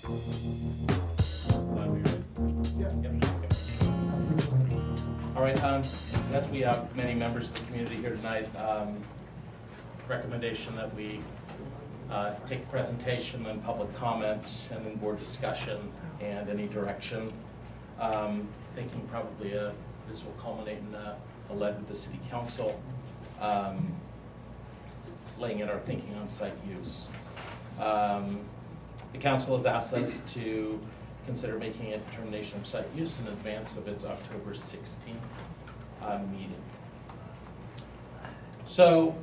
All right, as we have many members of the community here tonight, recommendation that we take the presentation, then public comment, and then board discussion and any direction. Thinking probably this will culminate in a letter to the City Council, laying out our thinking on site use. The Council has asked us to consider making a determination of site use in advance of its October 16th meeting. So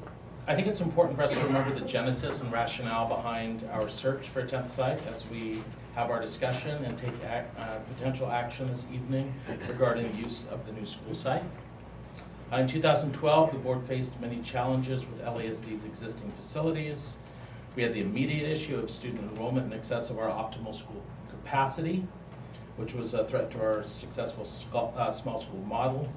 I think it's important for us to remember the genesis and rationale behind our search for a 10th site as we have our discussion and take potential action this evening regarding the use of the new school site. In 2012, the board faced many challenges with LASD's existing facilities. We had the immediate issue of student enrollment in excess of our optimal school capacity, which was a threat to our successful small school model.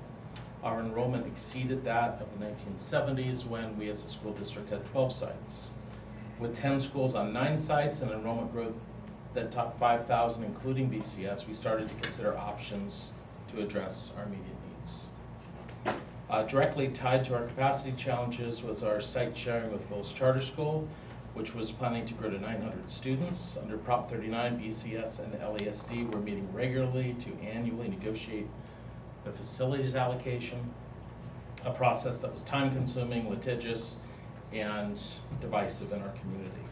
Our enrollment exceeded that of the 1970s when we as a school district had 12 sites. With 10 schools on 9 sites and enrollment growth that topped 5,000, including BCS, we started to consider options to address our immediate needs. Directly tied to our capacity challenges was our site sharing with Bullis Charter School, which was planning to grow to 900 students. Under Prop 39, BCS and LASD were meeting regularly to annually negotiate the facilities allocation, a process that was time-consuming, litigious, and divisive in our community.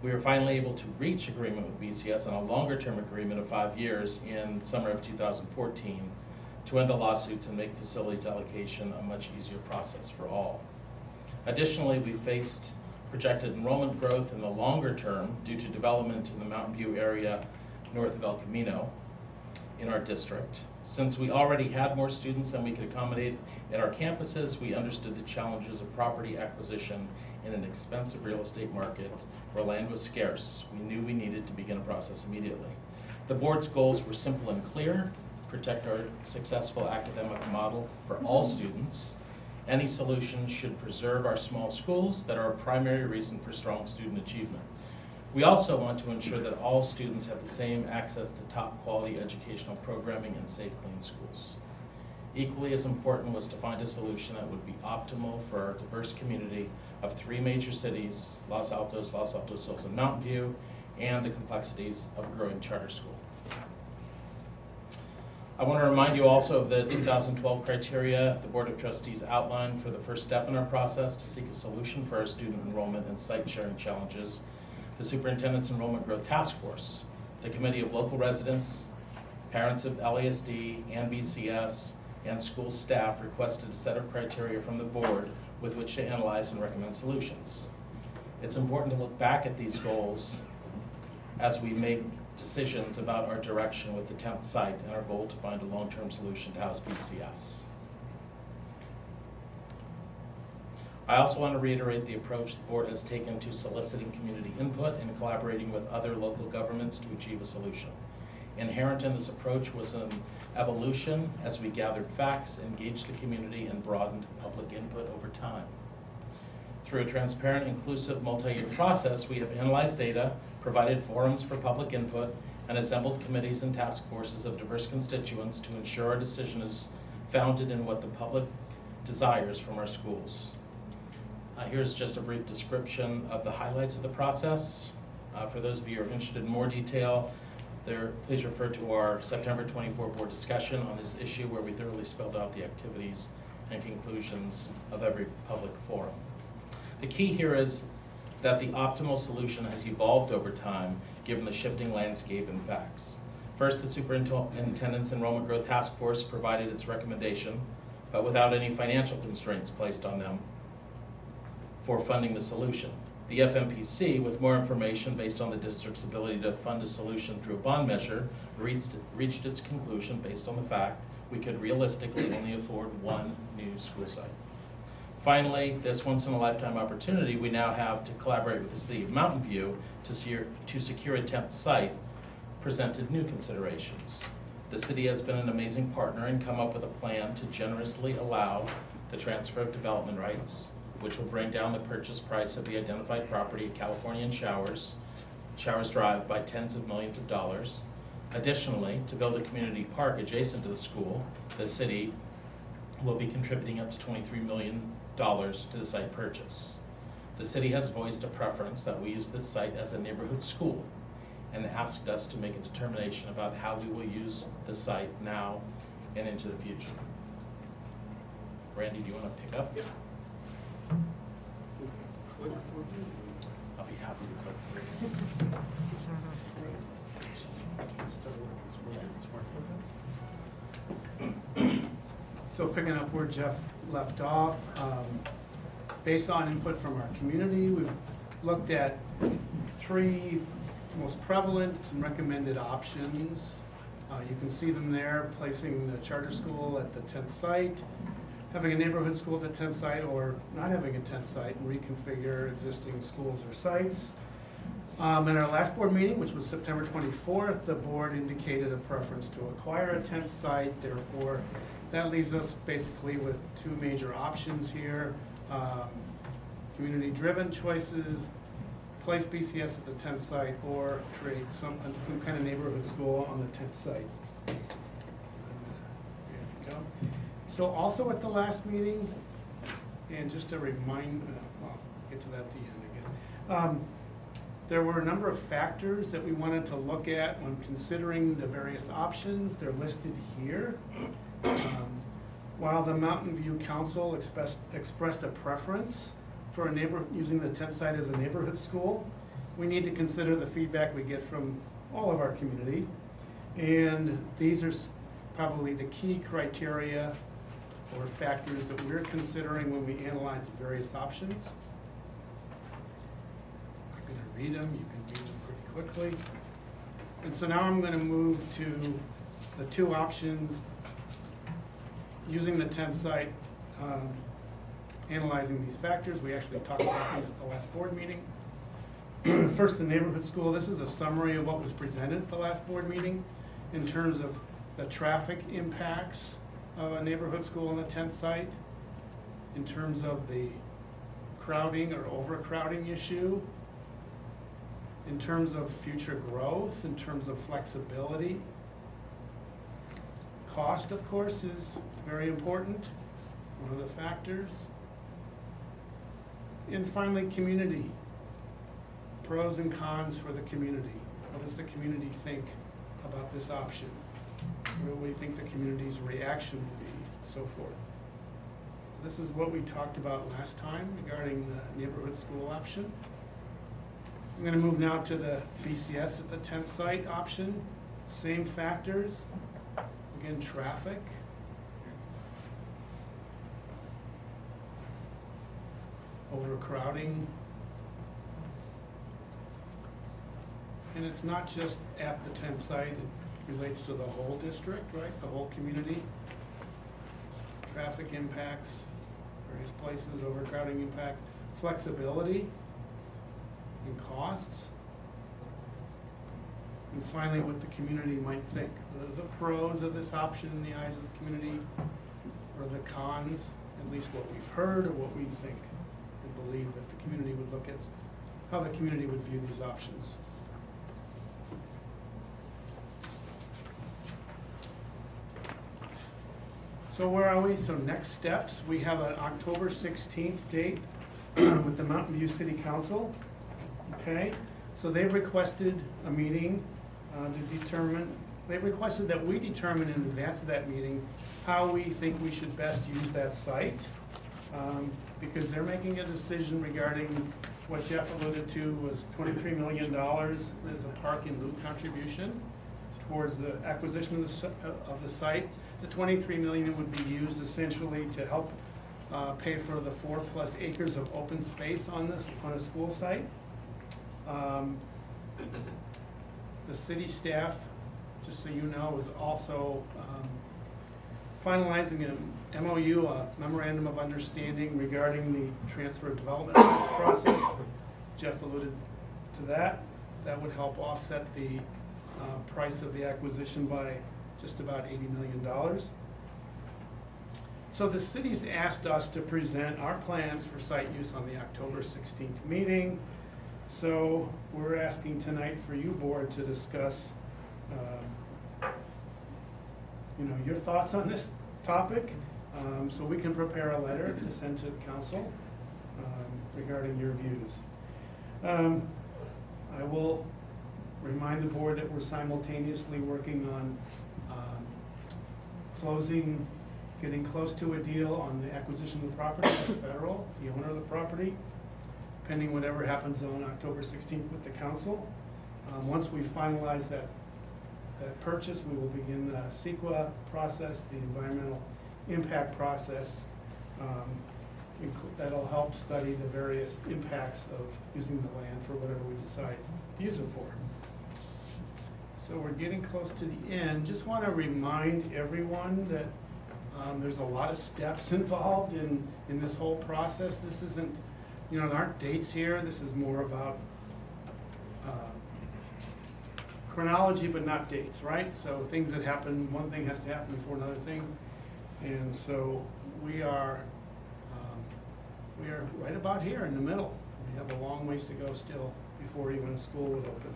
We were finally able to reach agreement with BCS on a longer-term agreement of 5 years in summer of 2014 to end the lawsuits and make facilities allocation a much easier process for all. Additionally, we faced projected enrollment growth in the longer term due to development in the Mountain View area north of El Camino in our district. Since we already had more students than we could accommodate at our campuses, we understood the challenges of property acquisition in an expensive real estate market where land was scarce. We knew we needed to begin a process immediately. The board's goals were simple and clear: protect our successful academic model for all students. Any solution should preserve our small schools that are a primary reason for strong student achievement. We also want to ensure that all students have the same access to top quality educational programming and safe, clean schools. Equally as important was to find a solution that would be optimal for our diverse community of 3 major cities, Los Altos, Hills, and Mountain View, and the complexities of a growing charter school. I want to remind you also of the 2012 criteria the Board of Trustees outlined for the first step in our process to seek a solution for our student enrollment and site sharing challenges. The Superintendent's Enrollment Growth Task Force, the Committee of Local Residents, parents of LASD and BCS, and school staff requested a set of criteria from the board with which to analyze and recommend solutions. It's important to look back at these goals as we make decisions about our direction with the 10th site and our goal to find a long-term solution to house BCS. I also want to reiterate the approach the board has taken to soliciting community input and collaborating with other local governments to achieve a solution. Inherent in this approach was an evolution as we gathered facts, engaged the community, and broadened public input over time. Through a transparent, inclusive, multi-year process, we have analyzed data, provided forums for public input, and assembled committees and task forces of diverse constituents to ensure our decision is founded in what the public desires from our schools. Here's just a brief description of the highlights of the process. For those of you who are interested in more detail, please refer to our September 24 board discussion on this issue, where we thoroughly spelled out the activities and conclusions of every public forum. The key here is that the optimal solution has evolved over time given the shifting landscape and facts. First, the Superintendent's Enrollment Growth Task Force provided its recommendation, but without any financial constraints placed on them for funding the solution. The FMPC, with more information based on the district's ability to fund a solution through a bond measure, reached its conclusion based on the fact we could realistically only afford 1 new school site. Finally, this once-in-a-lifetime opportunity we now have to collaborate with the City of Mountain View to secure a 10th site presented new considerations. The city has been an amazing partner and come up with a plan to generously allow the transfer of development rights, which will bring down the purchase price of the identified property at California and Showers Showers Drive by tens of millions of dollars. Additionally, to build a community park adjacent to the school, the city will be contributing up to $23 million to the site purchase. The city has voiced a preference that we use this site as a neighborhood school and asked us to make a determination about how we will use the site now and into the future. Randy, do you want to pick up? Yeah. I'll be happy to click for you. So picking up where Jeff left off, based on input from our community, we've looked at 3 most prevalent and recommended options. You can see them there, placing the charter school at the 10th site, having a neighborhood school at the 10th site, or not having a 10th site and reconfigure existing schools or sites. In our last board meeting, which was September 24th, the board indicated a preference to acquire a 10th site. Therefore, that leaves us basically with 2 major options here. Community-driven choices, place BCS at the 10th site, or create some kind of neighborhood school on the 10th site. There you go. So also at the last meeting, and just a reminder, well, get to that at the end, I guess. There were a number of factors that we wanted to look at when considering the various options. They're listed here. While the Mountain View Council expressed a preference for using the 10th site as a neighborhood school, we need to consider the feedback we get from all of our community. And these are probably the key criteria or factors that we're considering when we analyze the various options. I'm going to read them. You can read them pretty quickly. And so now I'm going to move to the 2 options using the 10th site, analyzing these factors. We actually talked about these at the last board meeting. First, the neighborhood school. This is a summary of what was presented at the last board meeting in terms of the traffic impacts of a neighborhood school on the 10th site, in terms of the crowding or overcrowding issue, in terms of future growth, in terms of flexibility. Cost, of course, is very important, one of the factors. And finally, community. Pros and cons for the community. What does the community think about this option? What do we think the community's reaction will be, and so forth. This is what we talked about last time regarding the neighborhood school option. I'm going to move now to the BCS at the 10th site option. Same factors. Again, traffic. Overcrowding. And it's not just at the 10th site, it relates to the whole district, right? The whole community. Traffic impacts, various places, overcrowding impacts, flexibility and costs. And finally, what the community might think. The pros of this option in the eyes of the community, or the cons, at least what we've heard or what we think and believe that the community would look at, how the community would view these options. So where are we? So next steps, we have an October 16th date with the Mountain View City Council. Okay, so they've requested a meeting to determine, they've requested that we determine in advance of that meeting how we think we should best use that site, because they're making a decision regarding what Jeff alluded to was $23 million as a park in lieu contribution towards the acquisition of the site. The $23 million would be used essentially to help pay for the 4+ acres of open space on a school site. The city staff, just so you know, is also finalizing an MOU, a memorandum of understanding regarding the transfer of development rights process. Jeff alluded to that. That would help offset the price of the acquisition by just about $80 million. So the city's asked us to present our plans for site use on the October 16th meeting. So we're asking tonight for you, board, to discuss, your thoughts on this topic, so we can prepare a letter to send to the council regarding your views. I will remind the board that we're simultaneously working on getting close to a deal on the acquisition of the property by Federal, the owner of the property, pending whatever happens on October 16th with the council. Once we finalize that purchase, we will begin the CEQA process, the environmental impact process. That'll help study the various impacts of using the land for whatever we decide to use it for. So we're getting close to the end. Just want to remind everyone that there's a lot of steps involved in this whole process. This isn't, there aren't dates here. This is more about chronology, but not dates, right? So things that happen, one thing has to happen before another thing. And so we are right about here in the middle. We have a long ways to go still before even school would open.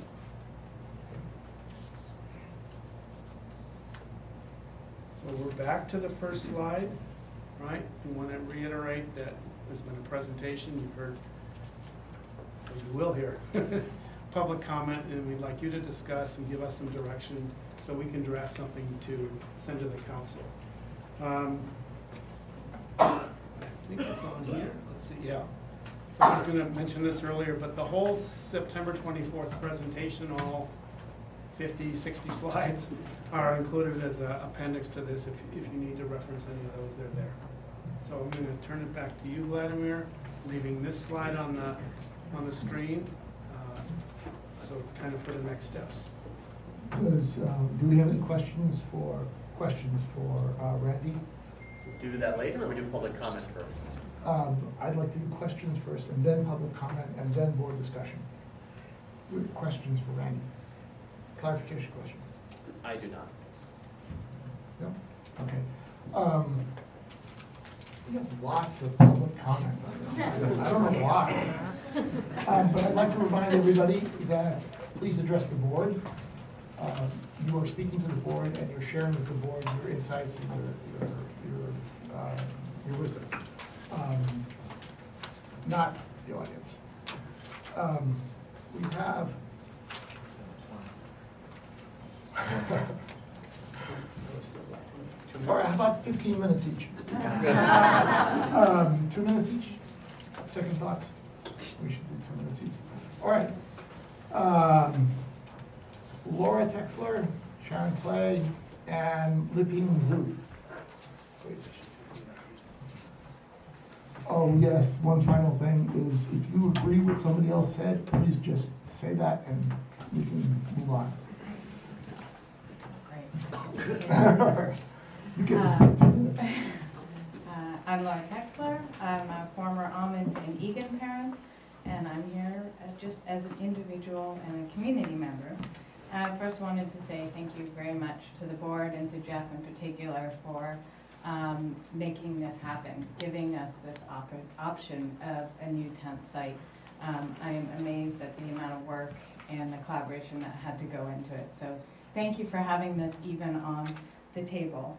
So we're back to the first slide, right? We want to reiterate that there's been a presentation. You've heard, or you will hear, public comment, and we'd like you to discuss and give us some direction so we can draft something to send to the council. I think it's on here. Let's see, yeah. So I was going to mention this earlier, but the whole September 24th presentation, all 50, 60 slides are included as an appendix to this. If you need to reference any of those, they're there. So I'm going to turn it back to you, Vladimir, leaving this slide on the screen. So kind of for the next steps. Do we have any questions for Randy? Do that later, or we do public comment first? I'd like to do questions first, and then public comment, and then board discussion. Questions for Randy? Clarification questions? I do not. No? Okay. We have lots of public comment on this. I don't know why. But I'd like to remind everybody that please address the board. You are speaking to the board, and you're sharing with the board your insights and your wisdom, not the audience. We have all right, how about 15 minutes each? 2 minutes each? Second thoughts? We should do 2 minutes each. All right. Laura Texler, Sharon Clay, and Liping Zhu. Please. Oh, yes, one final thing is if you agree with somebody else said, please just say that and we can move on. Great. You get this in 2 minutes. I'm Laura Texler. I'm a former Almond and Egan parent, and I'm here just as an individual and a community member. I first wanted to say thank you very much to the board and to Jeff in particular for making this happen, giving us this option of a new tent site. I am amazed at the amount of work and the collaboration that had to go into it. So thank you for having this even on the table.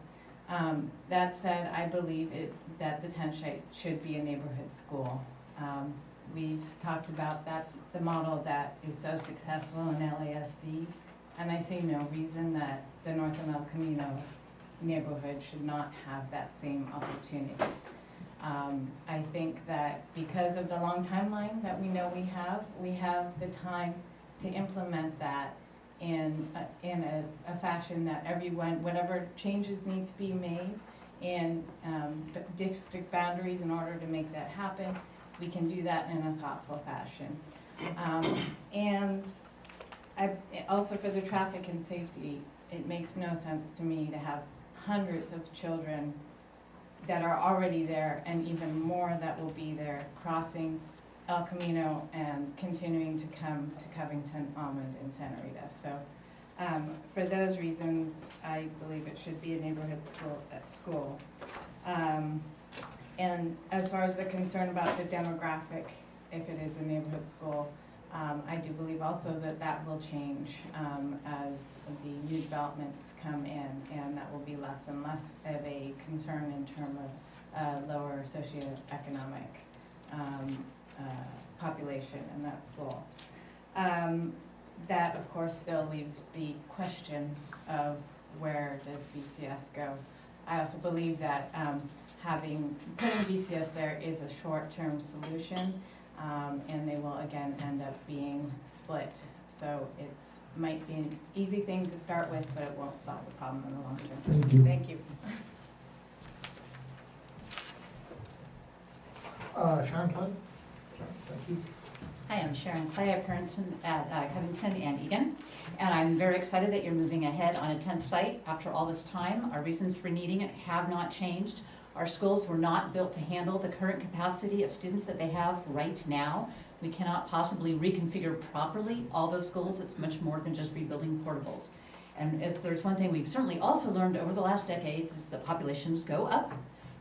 That said, I believe that the tent site should be a neighborhood school. We've talked about that's the model that is so successful in LASD, and I see no reason that the North El Camino neighborhood should not have that same opportunity. I think that because of the long timeline that we know we have the time to implement that in a fashion that everyone, whatever changes need to be made in district boundaries in order to make that happen, we can do that in a thoughtful fashion. And also for the traffic and safety, it makes no sense to me to have hundreds of children that are already there and even more that will be there crossing El Camino and continuing to come to Covington, Almond, and Santa Rita. So for those reasons, I believe it should be a neighborhood school. And as far as the concern about the demographic, if it is a neighborhood school, I do believe also that that will change as the new developments come in, and that will be less and less of a concern in terms of lower socioeconomic population in that school. That, of course, still leaves the question of where does BCS go? I also believe that putting BCS there is a short-term solution, and they will again end up being split. So it's might be an easy thing to start with, but it won't solve the problem in the long term. Thank you. Thank you. Sharon Flood? Thank you. Hi, I'm Sharon Clay, a parent at Covington and Egan, and I'm very excited that you're moving ahead on a 10th site after all this time. Our reasons for needing it have not changed. Our schools were not built to handle the current capacity of students that they have right now. We cannot possibly reconfigure properly all those schools. It's much more than just rebuilding portables. And if there's one thing we've certainly also learned over the last decades is that populations go up,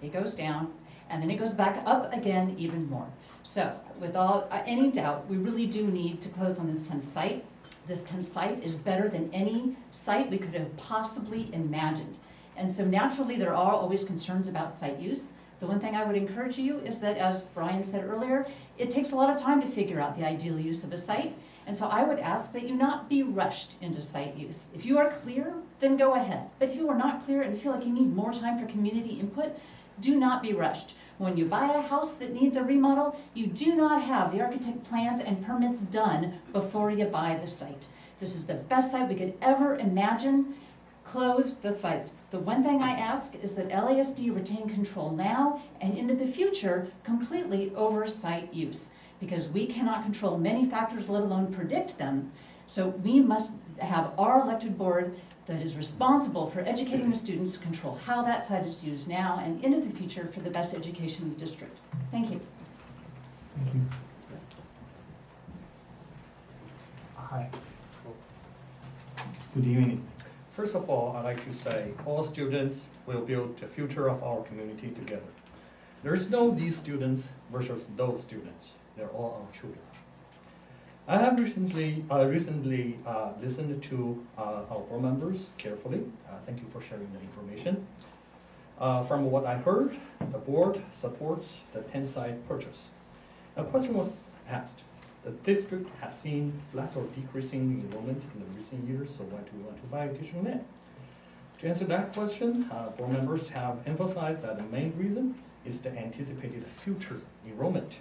it goes down, and then it goes back up again even more. So without any doubt, we really do need to close on this 10th site. This 10th site is better than any site we could have possibly imagined. And so naturally, there are always concerns about site use. The one thing I would encourage you is that, as Brian said earlier, it takes a lot of time to figure out the ideal use of a site. And so I would ask that you not be rushed into site use. If you are clear, then go ahead. But if you are not clear and feel like you need more time for community input, do not be rushed. When you buy a house that needs a remodel, you do not have the architect plans and permits done before you buy the site. This is the best site we could ever imagine. Close the site. The one thing I ask is that LASD retain control now and into the future completely over site use, because we cannot control many factors, let alone predict them. So we must have our elected board that is responsible for educating the students, control how that site is used now and into the future for the best education in the district. Thank you. Thank you. Hi. Good evening. First of all, I'd like to say all students will build the future of our community together. There's no these students versus those students. They're all our children. I have recently listened to our board members carefully. Thank you for sharing the information. From what I heard, the board supports the 10-site purchase. A question was asked. The district has seen flat or decreasing enrollment in the recent years, so why do we want to buy additional land? To answer that question, board members have emphasized that the main reason is the anticipated future enrollment,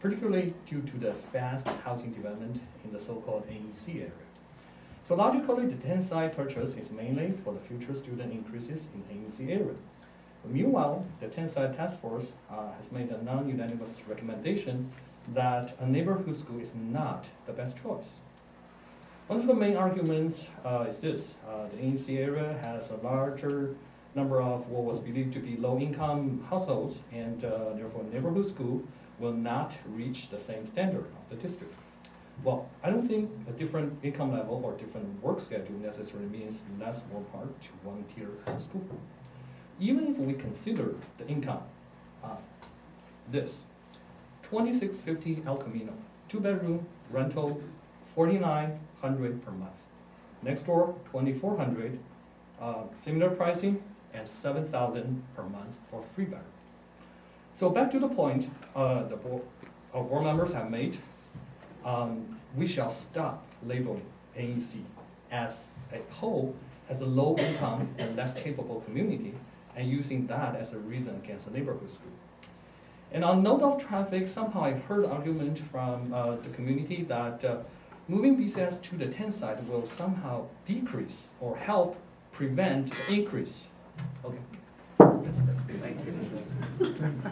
particularly due to the fast housing development in the so-called AEC area. So logically, the 10-site purchase is mainly for the future student increases in AEC area. Meanwhile, the 10-site task force has made a non-unanimous recommendation that a neighborhood school is not the best choice. One of the main arguments is this. The AEC area has a larger number of what was believed to be low-income households, and therefore neighborhood school will not reach the same standard of the district. Well, I don't think a different income level or different work schedule necessarily means less or more to volunteer at the school. Even if we consider the income, this 2650 El Camino, 2-bedroom rental, $4,900 per month. Next door, 2400, similar pricing, and $7,000 per month for 3-bedroom. So back to the point our board members have made. We shall stop labeling AEC as a whole as a low income and less capable community, and using that as a reason against a neighborhood school. And on note of traffic, somehow I heard argument from the community that moving BCS to the 10th site will somehow decrease or help prevent the increase. Okay, that's it. Thank you. Thanks.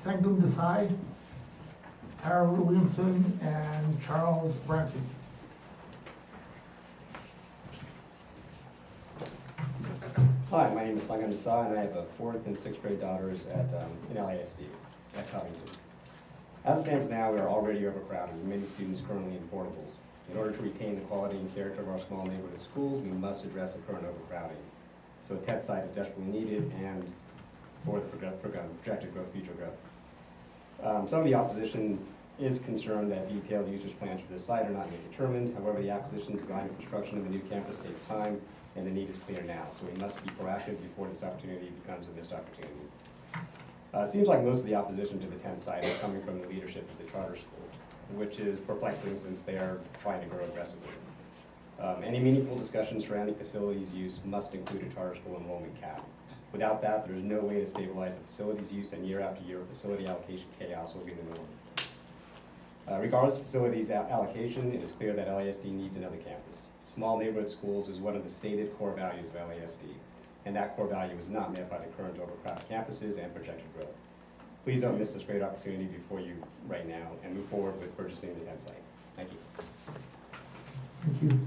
Sangum Desai, Tara Williamson, and Charles Brancy. Hi, my name is Sangam Desai, and I have 4th and 6th grade daughters in LASD at Covington. As it stands now, we are already overcrowded with many students currently in portables. In order to retain the quality and character of our small neighborhood schools, we must address the current overcrowding. So a TED site is desperately needed and for the projected growth, future growth. Some of the opposition is concerned that detailed usage plans for the site are not yet determined. However, the acquisition, design, and construction of the new campus takes time, and the need is clear now. So we must be proactive before this opportunity becomes a missed opportunity. It seems like most of the opposition to the 10th site is coming from the leadership of the charter school, which is perplexing since they are trying to grow aggressively. Any meaningful discussion surrounding facilities use must include a charter school enrollment cap. Without that, there's no way to stabilize the facilities use, and year after year, facility allocation chaos will be the norm. Regardless of facilities allocation, it is clear that LASD needs another campus. Small neighborhood schools is one of the stated core values of LASD, and that core value is not met by the current overcrowded campuses and projected growth. Please don't miss this great opportunity before you right now and move forward with purchasing the 10th site. Thank you. Thank you.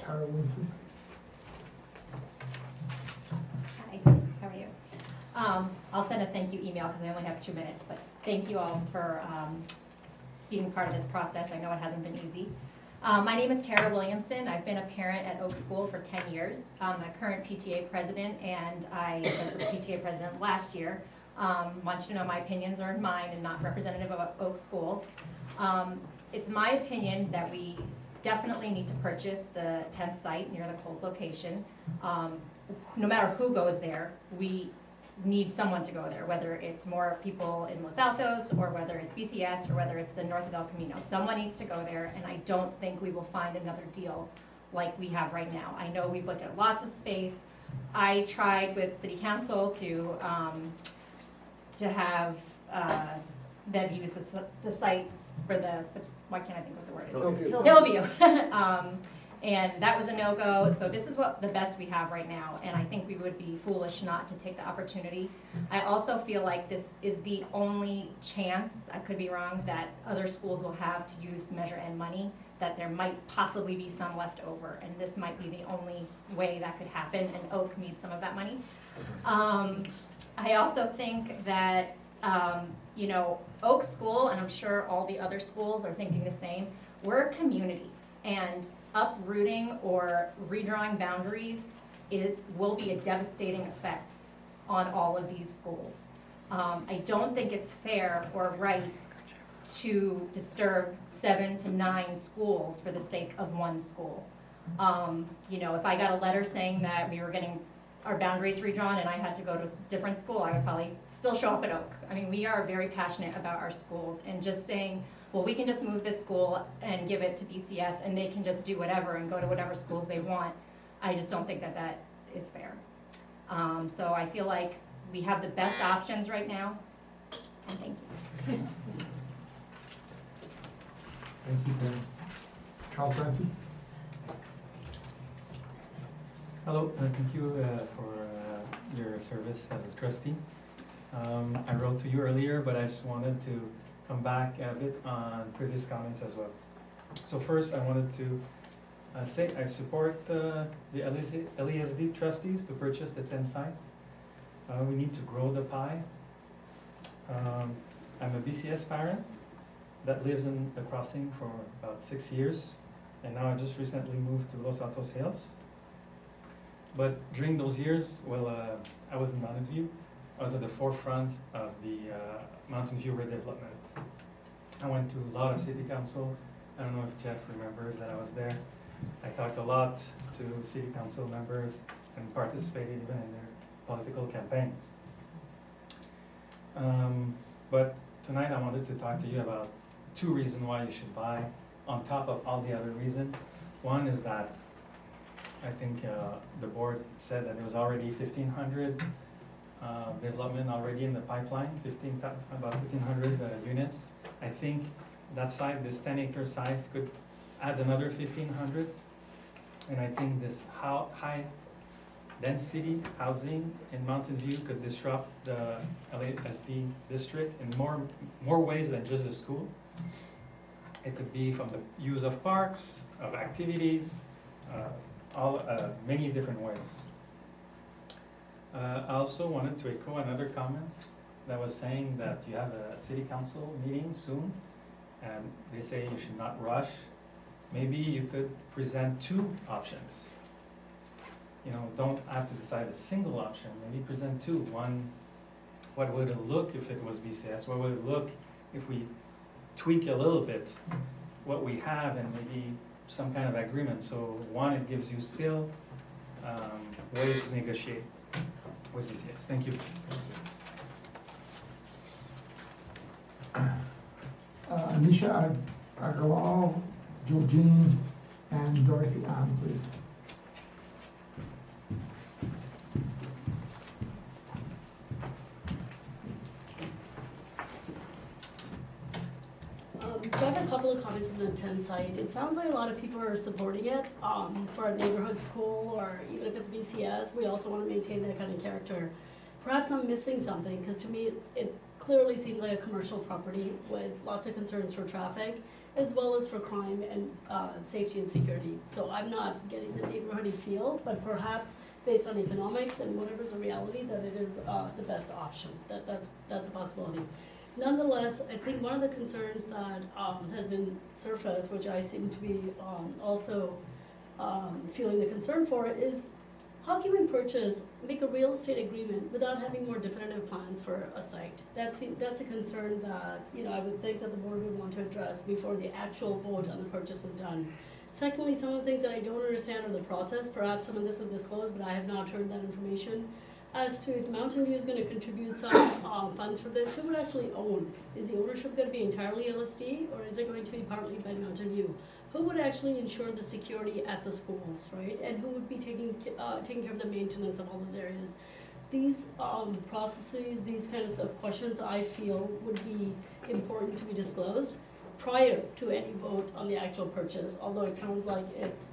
Tara Winton. Hi, how are you? I'll send a thank you email because I only have 2 minutes, but thank you all for being part of this process. I know it hasn't been easy. My name is Tara Williamson. I've been a parent at Oak School for 10 years. I'm the current PTA president, and I was the PTA president last year. Want you to know my opinions are mine and not representative of Oak School. It's my opinion that we definitely need to purchase the 10th site near the Kohls location. No matter who goes there, we need someone to go there, whether it's more people in Los Altos, or whether it's BCS, or whether it's the north of El Camino. Someone needs to go there, and I don't think we will find another deal like we have right now. I know we've looked at lots of space. I tried with city council to have them use the site for the, why can't I think what the word is? Hillview. And that was a no-go, so this is what the best we have right now, and I think we would be foolish not to take the opportunity. I also feel like this is the only chance, I could be wrong, that other schools will have to use Measure N money, that there might possibly be some left over, and this might be the only way that could happen, and Oak needs some of that money. I also think that, you know, Oak School, and I'm sure all the other schools are thinking the same, we're a community. And uprooting or redrawing boundaries, it will be a devastating effect on all of these schools. I don't think it's fair or right to disturb 7 to 9 schools for the sake of one school. You know, if I got a letter saying that we were getting our boundaries redrawn and I had to go to a different school, I would probably still show up at Oak. I mean, we are very passionate about our schools, and just saying, well, we can just move this school and give it to BCS and they can just do whatever and go to whatever schools they want, I just don't think that that is fair. So I feel like we have the best options right now, and thank you. Thank you, Pam. Charles Francie. Hello, thank you for your service as a trustee. I wrote to you earlier, but I just wanted to come back a bit on previous comments as well. So first, I wanted to say I support the LASD trustees to purchase the 10th site. We need to grow the pie. I'm a BCS parent that lives in the crossing for about 6 years, and now I just recently moved to Los Altos Hills. But during those years, well, I was in Mountain View. I was at the forefront of the Mountain View redevelopment. I went to a lot of city council. I don't know if Jeff remembers that I was there. I talked a lot to city council members and participated even in their political campaigns. But tonight I wanted to talk to you about 2 reasons why you should buy, on top of all the other reasons. One is that I think the board said that there was already 1,500 development already in the pipeline, about 1,500 units. I think that site, this 10-acre site, could add another 1,500. And I think this high density housing in Mountain View could disrupt the LASD district in more ways than just the school. It could be from the use of parks, of activities, many different ways. I also wanted to echo another comment that was saying that you have a city council meeting soon, and they say you should not rush. Maybe you could present 2 options. You know, don't have to decide a single option. Maybe present 2. One what would it look if it was BCS? What would it look if we tweak a little bit what we have and maybe some kind of agreement? So one, it gives you still ways to negotiate with BCS. Thank you. Anisha Agarwal, Georgine, and Dorothy Ann, please. So I have a couple of comments on the 10 site. It sounds like a lot of people are supporting it for a neighborhood school, or even if it's BCS, we also want to maintain that kind of character. Perhaps I'm missing something, because to me, it clearly seems like a commercial property with lots of concerns for traffic, as well as for crime and safety and security. So I'm not getting the neighborhoody feel, but perhaps based on economics and whatever's a reality, that it is the best option. That's a possibility. Nonetheless, I think one of the concerns that has been surfaced, which I seem to be also feeling the concern for, is how can we make a real estate agreement without having more definitive plans for a site? That's a concern that, I would think that the board would want to address before the actual vote on the purchase is done. Secondly, some of the things that I don't understand are the process. Perhaps some of this is disclosed, but I have not heard that information. As to if Mountain View is going to contribute some funds for this, who would actually own? Is the ownership going to be entirely LSD, or is it going to be partly by Mountain View? Who would actually ensure the security at the schools, right? And who would be taking care of the maintenance of all those areas? These processes, these kinds of questions, I feel would be important to be disclosed prior to any vote on the actual purchase, although it sounds like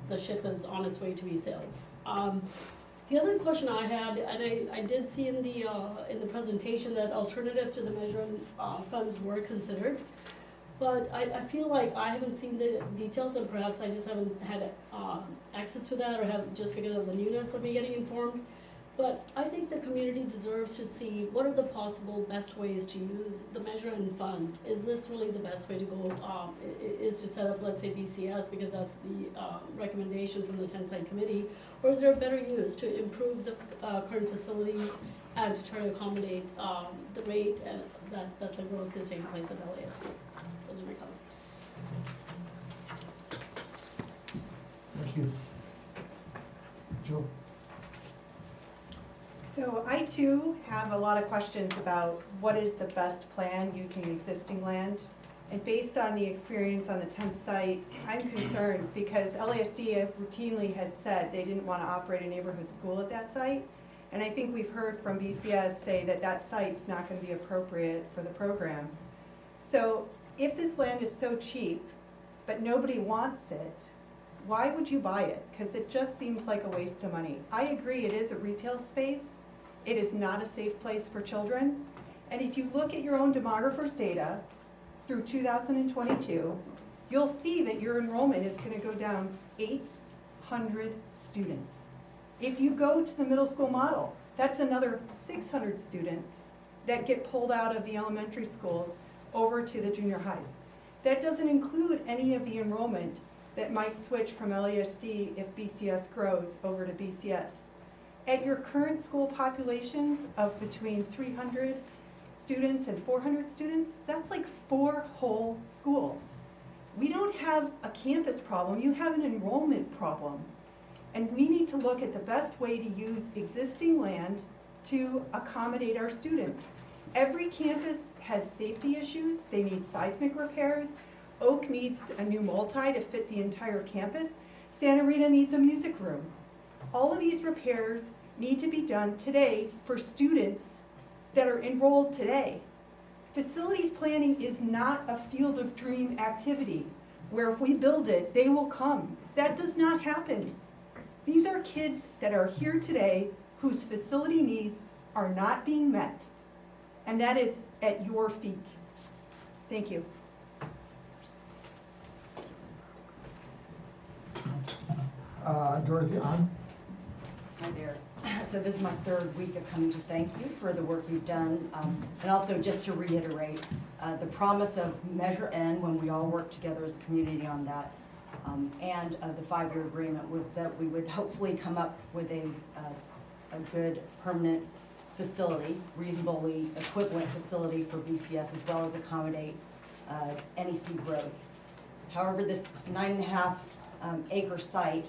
the ship is on its way to be sailed. The other question I had, and I did see in the presentation that alternatives to the measure funds were considered, but I feel like I haven't seen the details, and perhaps I just haven't had access to that, or have just because of the newness of me getting informed. But I think the community deserves to see what are the possible best ways to use the measure and funds. Is this really the best way to go? Is to set up, let's say, BCS, because that's the recommendation from the 10-site committee, or is there a better use to improve the current facilities and to try to accommodate the rate and that the growth is taking place at LASD? Those are my comments. Thank you. Jill? So I too have a lot of questions about what is the best plan using existing land. And based on the experience on the 10th site, I'm concerned because LASD routinely had said they didn't want to operate a neighborhood school at that site. And I think we've heard from BCS say that that site's not going to be appropriate for the program. So if this land is so cheap, but nobody wants it, why would you buy it? Because it just seems like a waste of money. I agree, it is a retail space. It is not a safe place for children. And if you look at your own demographer's data through 2022, you'll see that your enrollment is going to go down 800 students. If you go to the middle school model, that's another 600 students that get pulled out of the elementary schools over to the junior highs. That doesn't include any of the enrollment that might switch from LASD if BCS grows over to BCS. At your current school populations of between 300 students and 400 students, that's like 4 whole schools. We don't have a campus problem, you have an enrollment problem. And we need to look at the best way to use existing land to accommodate our students. Every campus has safety issues, they need seismic repairs. Oak needs a new multi to fit the entire campus. Santa Rita needs a music room. All of these repairs need to be done today for students that are enrolled today. Facilities planning is not a field of dream activity where if we build it, they will come. That does not happen. These are kids that are here today whose facility needs are not being met. And that is at your feet. Thank you. Dorothy Ahn? Hi there. So this is my 3rd week of coming to thank you for the work you've done. And also just to reiterate, the promise of Measure N, when we all work together as a community on that, and the 5-year agreement was that we would hopefully come up with a good permanent facility, reasonably equivalent facility for BCS, as well as accommodate NEC growth. However, this 9.5 acre site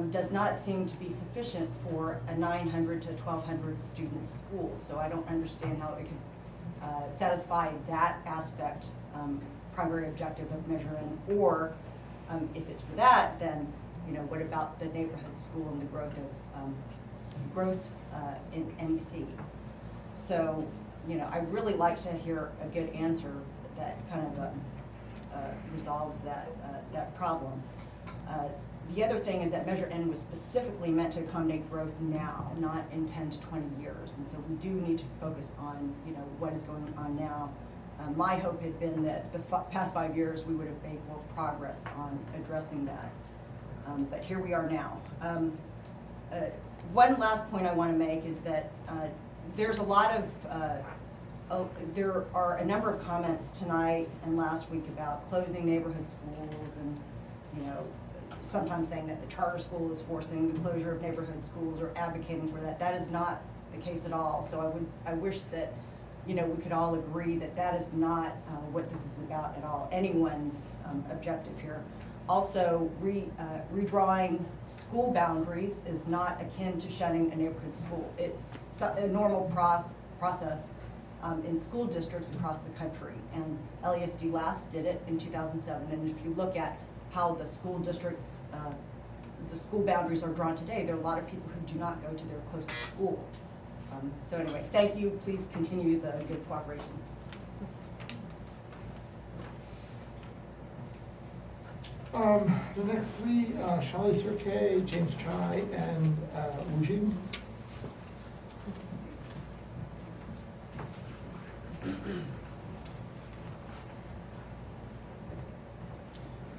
does not seem to be sufficient for a 900 to 1,200 student school. So I don't understand how it could satisfy that aspect, primary objective of Measure N, or if it's for that, then what about the neighborhood school and the growth in NEC? So I'd really like to hear a good answer that kind of resolves that problem. The other thing is that Measure N was specifically meant to accommodate growth now, not in 10 to 20 years. And so we do need to focus on, what is going on now. My hope had been that the past 5 years we would have made more progress on addressing that. But here we are now. One last point I want to make is that there's a lot of there are a number of comments tonight and last week about closing neighborhood schools and, sometimes saying that the charter school is forcing the closure of neighborhood schools or advocating for that. That is not the case at all. So I wish that, we could all agree that that is not what this is about at all, anyone's objective here. Also, redrawing school boundaries is not akin to shutting a neighborhood school. It's a normal process in school districts across the country. And LASD last did it in 2007. And if you look at how the school districts, the school boundaries are drawn today, there are a lot of people who do not go to their closest school. So anyway, thank you. Please continue the good cooperation. The next three, Charlie Serke, James Chai, and Wu Jing.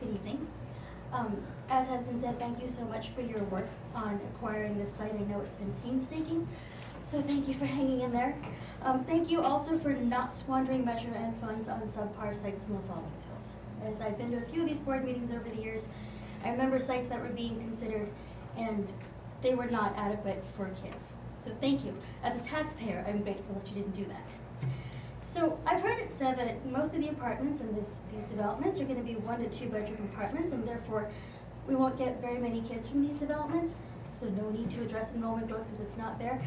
Good evening. As has been said, thank you so much for your work on acquiring this site. I know it's been painstaking, so thank you for hanging in there. Thank you also for not squandering Measure N funds on subpar sites in Los Altos Hills. As I've been to a few of these board meetings over the years, I remember sites that were being considered and they were not adequate for kids. So thank you. As a taxpayer, I'm grateful that you didn't do that. So I've heard it said that most of the apartments in these developments are going to be 1 to 2 bedroom apartments, and therefore we won't get very many kids from these developments. So no need to address enrollment growth because it's not there.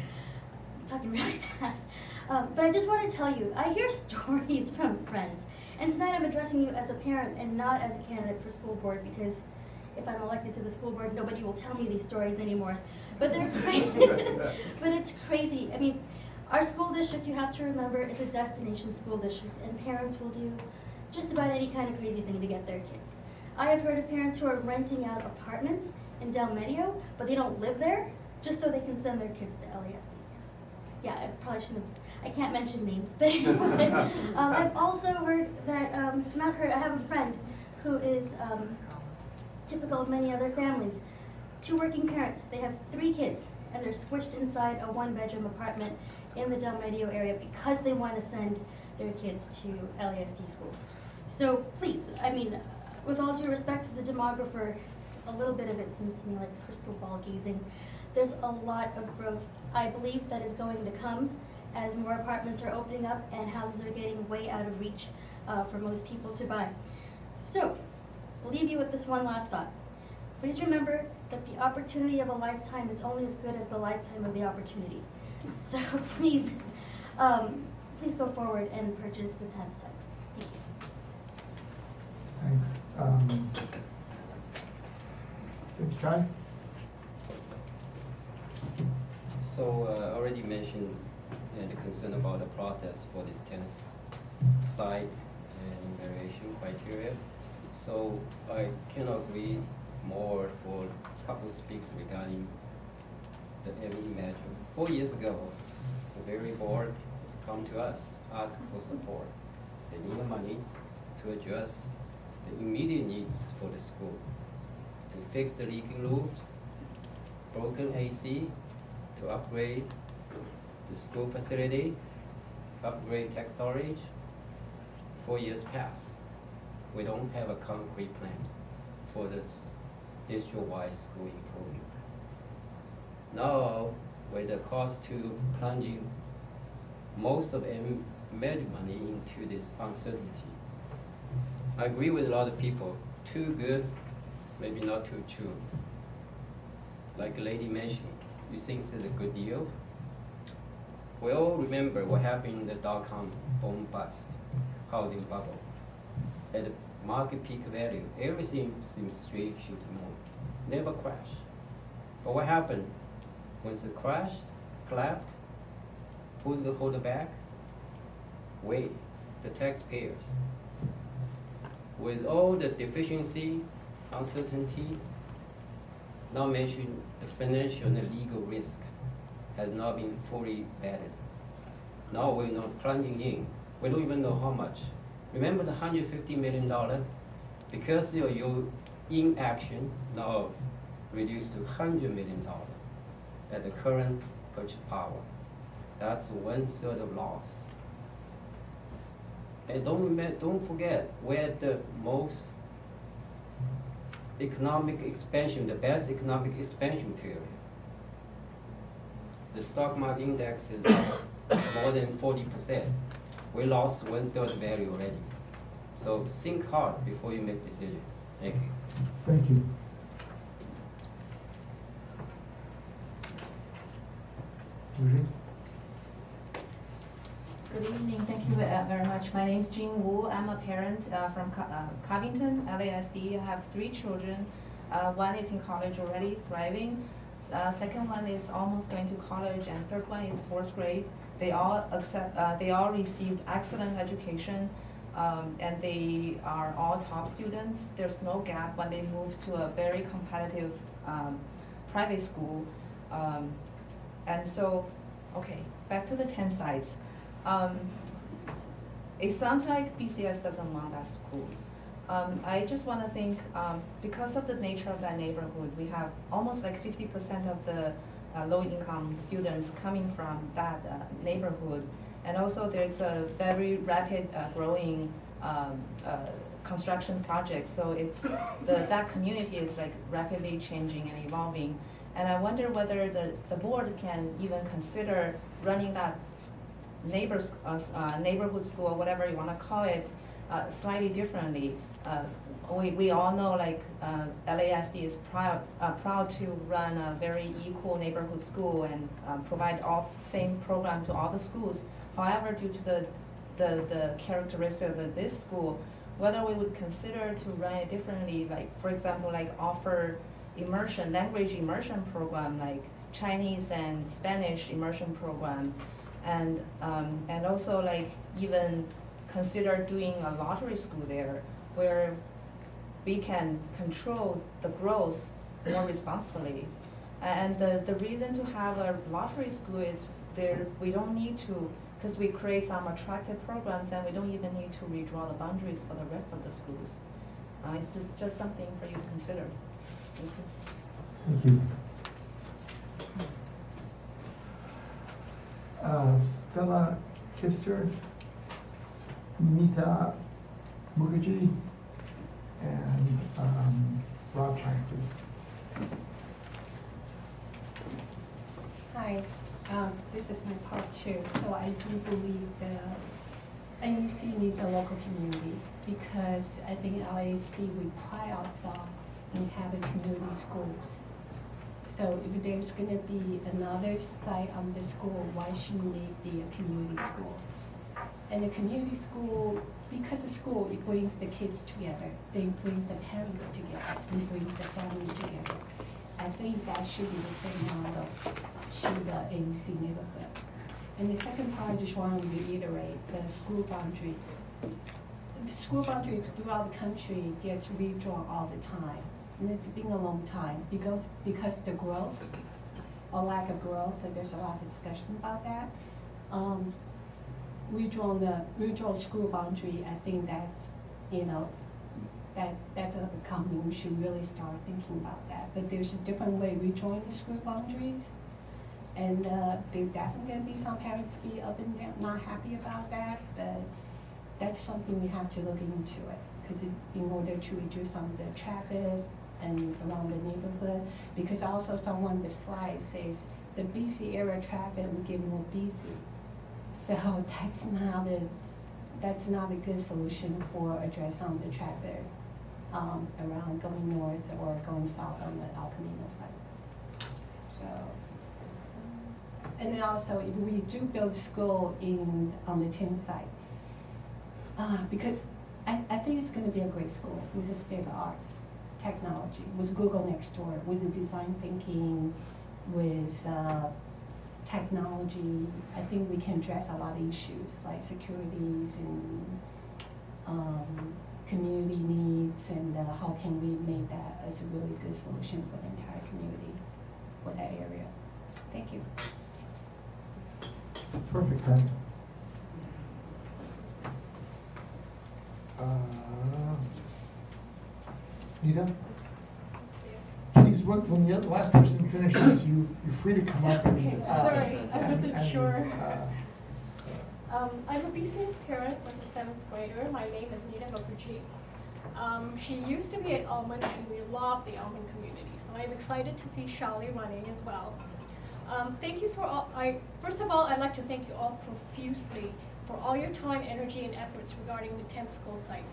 I'm talking really fast. But I just want to tell you, I hear stories from friends. And tonight I'm addressing you as a parent and not as a candidate for school board, because if I'm elected to the school board, nobody will tell me these stories anymore. But they're crazy. But it's crazy. I mean, our school district, you have to remember, is a destination school district, and parents will do just about any kind of crazy thing to get their kids. I have heard of parents who are renting out apartments in Del Medio, but they don't live there, just so they can send their kids to LASD. Yeah, I probably shouldn't have, I can't mention names, but anyway. I've also heard that, not heard, I have a friend who is typical of many other families. 2 working parents, they have 3 kids, and they're squished inside a 1-bedroom apartment in the Del Medio area because they want to send their kids to LASD schools. So please, I mean, with all due respect to the demographer, a little bit of it seems to me like crystal ball gazing. There's a lot of growth, I believe, that is going to come as more apartments are opening up and houses are getting way out of reach for most people to buy. So, I'll leave you with this one last thought. Please remember that the opportunity of a lifetime is only as good as the lifetime of the opportunity. So please, please go forward and purchase the 10th site. Thank you. Thanks. James Chai? So already mentioned the concern about the process for this 10th site and evaluation criteria. So I can agree more for a couple of speaks regarding the every measure. 4 years ago, the very board come to us, ask for support. They need the money to address the immediate needs for the school, to fix the leaking roofs, broken AC, to upgrade the school facility, upgrade tech storage. 4 years passed. We don't have a concrete plan for this district-wide school improvement. Now, with the cost to plunging most of them made money into this uncertainty. I agree with a lot of people, too good, maybe not too true. Like a lady mentioned, you think it's a good deal? We all remember what happened in the dot-com boom bust, housing bubble. At the market peak value, everything seems straight shoot moon, never crash. But what happened? Once it crashed, collapsed, who will hold it back? We, the taxpayers. With all the deficiency, uncertainty, not mention the financial and the legal risk has not been fully vetted. Now we're not plunging in. We don't even know how much. Remember the $150 million? Because of your inaction, now reduced to $100 million at the current purchase power. That's 1/3 of loss. And don't forget, we're at the most economic expansion, the best economic expansion period. The stock market index is more than 40%. We lost 1/3 value already. So think hard before you make decision. Thank you. Thank you. Rudy? Good evening, thank you very much. My name is Jing Wu. I'm a parent from Covington, LASD. I have 3 children. One is in college already, thriving. Second one is almost going to college, and third one is 4th grade. They all received excellent education, and they are all top students. There's no gap when they move to a very competitive private school. And so, okay, back to the 10 sites. It sounds like BCS doesn't want that school. I just want to think, because of the nature of that neighborhood, we have almost like 50% of the low-income students coming from that neighborhood. And also there's a very rapid growing construction project. So it's that community is like rapidly changing and evolving. And I wonder whether the board can even consider running that neighborhood school, or whatever you want to call it, slightly differently. We all know, like, LASD is proud to run a very equal neighborhood school and provide all same program to all the schools. However, due to the characteristic of this school, whether we would consider to run it differently, like, for example, like offer language immersion program, like Chinese and Spanish immersion program, and also like even consider doing a lottery school there, where we can control the growth more responsibly. And the reason to have a lottery school is we don't need to, because we create some attractive programs, and we don't even need to redraw the boundaries for the rest of the schools. It's just something for you to consider. Thank you. Thank you. Stella Kister, Nita Mukherjee, and Rob Chang, Hi, this is my part 2. So I do believe that NEC needs a local community, because I think LASD, we pride ourselves in having community schools. So if there's going to be another site on the school, why shouldn't it be a community school? And the community school, because the school, it brings the kids together, it brings the parents together, it brings the family together. I think that should be the same model to the NEC neighborhood. And the second part, I just want to reiterate the school boundary. The school boundary throughout the country gets redrawn all the time. And it's been a long time because the growth or lack of growth, there's a lot of discussion about that. Redraw school boundary, I think that's a company, we should really start thinking about that. But there's a different way redrawing the school boundaries. And there definitely gonna be some parents be up and down, not happy about that, but that's something we have to look into it. Because in order to reduce some of the traffic and around the neighborhood, because also someone on the slide says the BC area traffic will get more busy. So that's not a good solution for addressing the traffic around going north or going south on the El Camino side. So, and then also if we do build a school on the 10th site, because I think it's going to be a great school with a state-of-the-art technology, with Google next door, with the design thinking, with technology. I think we can address a lot of issues like securities and community needs, and how can we make that as a really good solution for the entire community for that area. Thank you. Perfect, thank you. Nita? Please, when the last person finishes, you're free to come up and. Okay, sorry, I wasn't and, sure. I'm a BCS parent with a 7th grader. My name is Nita Mukherjee. She used to be at Almond, and we love the Almond community. So I'm excited to see Shali running as well. Thank you for all. First of all, I'd like to thank you all profusely for all your time, energy, and efforts regarding the 10th school site.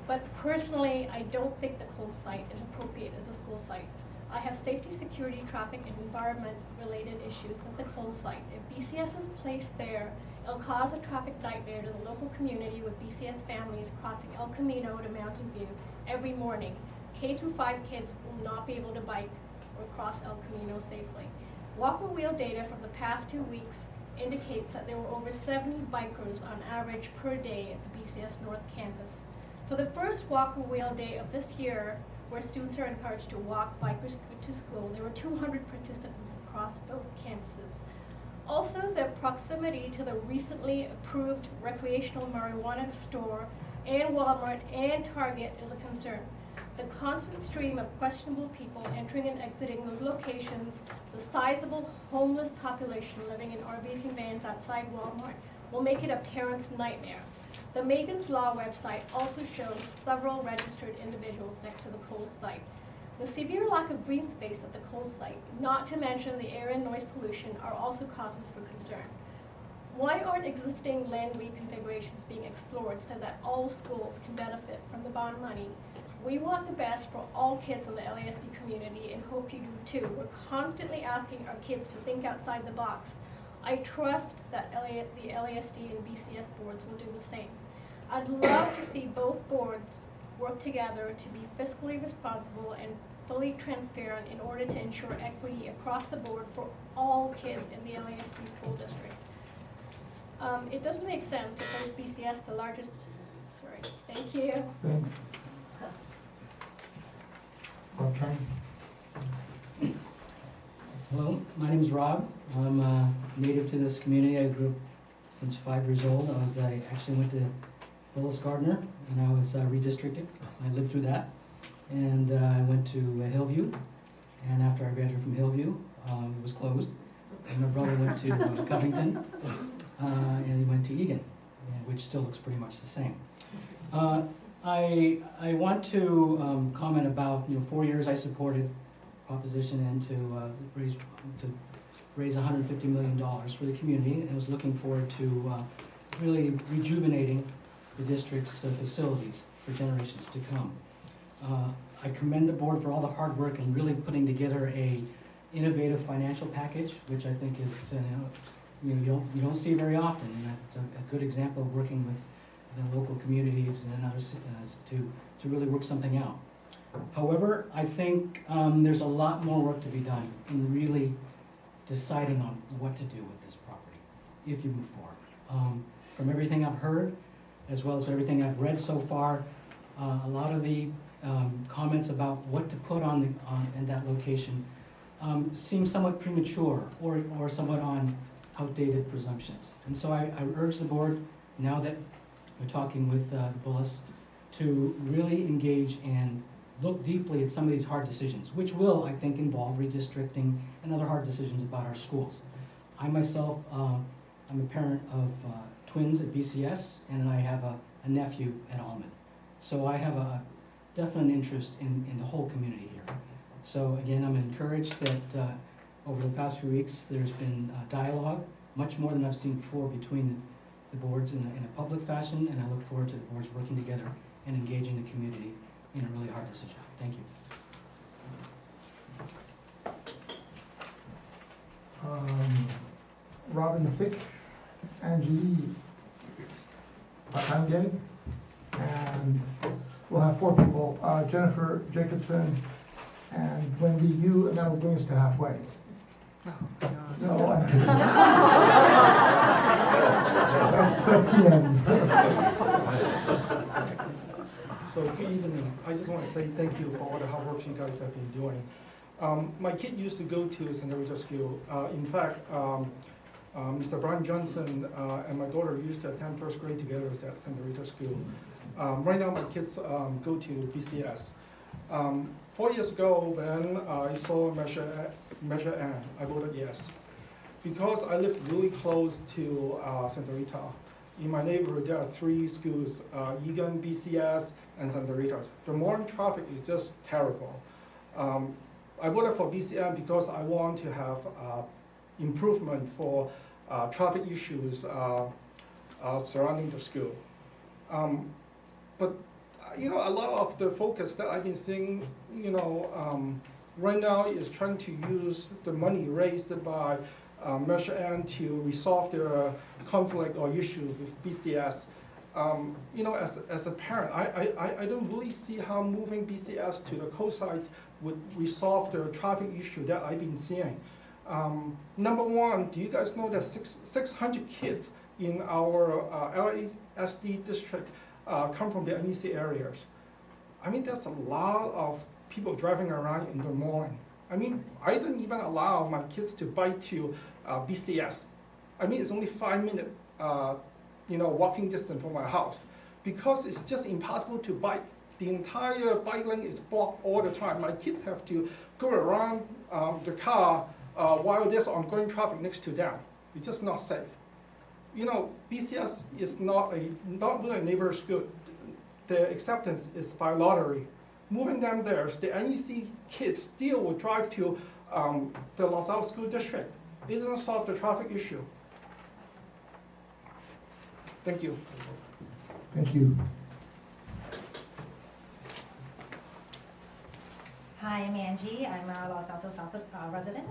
But personally, I don't think the Kohls site is appropriate as a school site. I have safety, security, traffic, and environment-related issues with the Kohls site. If BCS is placed there, it'll cause a traffic nightmare to the local community with BCS families crossing El Camino to Mountain View every morning. K-5 kids will not be able to bike or cross El Camino safely. Walker wheel data from the past 2 weeks indicates that there were over 70 bikers on average per day at the BCS North campus. For the first Walker Wheel Day of this year, where students are encouraged to walk, bike, or scoot to school, there were 200 participants across both campuses. Also, the proximity to the recently approved recreational marijuana store and Walmart and Target is a concern. The constant stream of questionable people entering and exiting those locations, the sizable homeless population living in RVs and vans outside Walmart will make it a parent's nightmare. The Megan's Law website also shows several registered individuals next to the Kohls site. The severe lack of green space at the Kohls site, not to mention the air and noise pollution, are also causes for concern. Why aren't existing land reconfigurations being explored so that all schools can benefit from the bond money? We want the best for all kids in the LASD community and hope you do too. We're constantly asking our kids to think outside the box. I trust that the LASD and BCS boards will do the same. I'd love to see both boards work together to be fiscally responsible and fully transparent in order to ensure equity across the board for all kids in the LASD school district. It doesn't make sense to place BCS the largest, sorry, thank you. Thanks. Okay. Hello, my name is Rob. I'm native to this community. I grew up since 5 years old. I actually went to Bullis Charter, and I was redistricted. I lived through that. And I went to Hillview, and after I graduated from Hillview, it was closed. And my brother went to Covington, and he went to Egan, which still looks pretty much the same. I want to comment about, 4 years I supported proposition and to raise $150 million for the community, and was looking forward to really rejuvenating the district's facilities for generations to come. I commend the board for all the hard work and really putting together a innovative financial package, which I think is you don't see very often, and it's a good example of working with the local communities and others to really work something out. However, I think there's a lot more work to be done in really deciding on what to do with this property if you move forward. From everything I've heard, as well as everything I've read so far, a lot of the comments about what to put in that location seem somewhat premature or somewhat on outdated presumptions. And so I urge the board, now that we're talking with Bullis, to really engage and look deeply at some of these hard decisions, which will, I think, involve redistricting and other hard decisions about our schools. I myself, I'm a parent of twins at BCS, and I have a nephew at Almond. So I have a definite interest in the whole community here. So again, I'm encouraged that over the past few weeks, there's been dialogue, much more than I've seen before, between the boards in a public fashion, and I look forward to the boards working together and engaging the community in a really hard decision. Thank you. Robin sick, Angie part-time gay, and we'll have 4 people, Jennifer Jacobson and Wendy, you, and that will bring us to halfway. No, I'm kidding. That's the end. So good evening. I just want to say thank you for all the hard work you guys have been doing. My kid used to go to St. Rita School. In fact, Mr. Brian Johnson and my daughter used to attend first grade together at St. Rita School. Right now my kids go to BCS. 4 years ago when I saw Measure N, I voted yes. Because I live really close to Santa Rita. In my neighborhood there are 3 schools, Egan, BCS, and Santa Rita. The morning traffic is just terrible. I voted for BCN because I want to have improvement for traffic issues surrounding the school. But you know, a lot of the focus that I've been seeing, you know, right now is trying to use the money raised by Measure N to resolve their conflict or issue with BCS. You know, as a parent, I don't really see how moving BCS to the Kohls site would resolve the traffic issue that I've been seeing. Number one, do you guys know that 600 kids in our LASD district come from the NEC areas? I mean, that's a lot of people driving around in the morning. I mean, I don't even allow my kids to bike to BCS. I mean, it's only 5-minute, you know, walking distance from my house because it's just impossible to bike. The entire bike lane is blocked all the time. My kids have to go around the car while there's ongoing traffic next to them. It's just not safe. You know, BCS is not really a neighborhood school. The acceptance is by lottery. Moving them there, the NEC kids still will drive to the Los Altos School District. It doesn't solve the traffic issue. Thank you. Thank you. Hi, I'm Angie. I'm a Los Altos resident.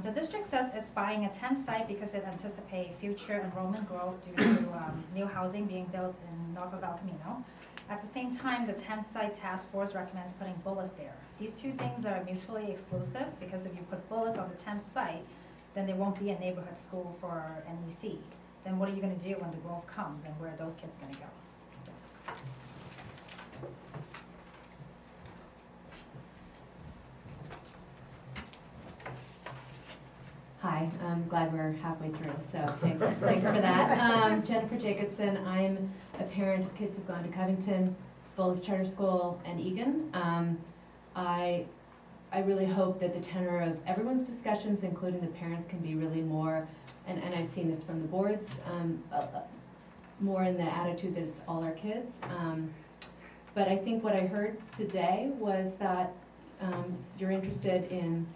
The district says it's buying a 10th site because it anticipates future enrollment growth due to new housing being built in north of El Camino. At the same time, the 10th site task force recommends putting Bullis there. These two things are mutually exclusive because if you put Bullis on the 10th site, then there won't be a neighborhood school for NEC. Then what are you going to do when the growth comes, and where are those kids going to go? Hi, I'm glad we're halfway through, so thanks for that. Jennifer Jacobson, I'm a parent of kids who've gone to Covington, Bullis Charter School, and Egan. I really hope that the tenor of everyone's discussions, including the parents, can be really more, and I've seen this from the boards, more in the attitude that it's all our kids. But I think what I heard today was that you're interested in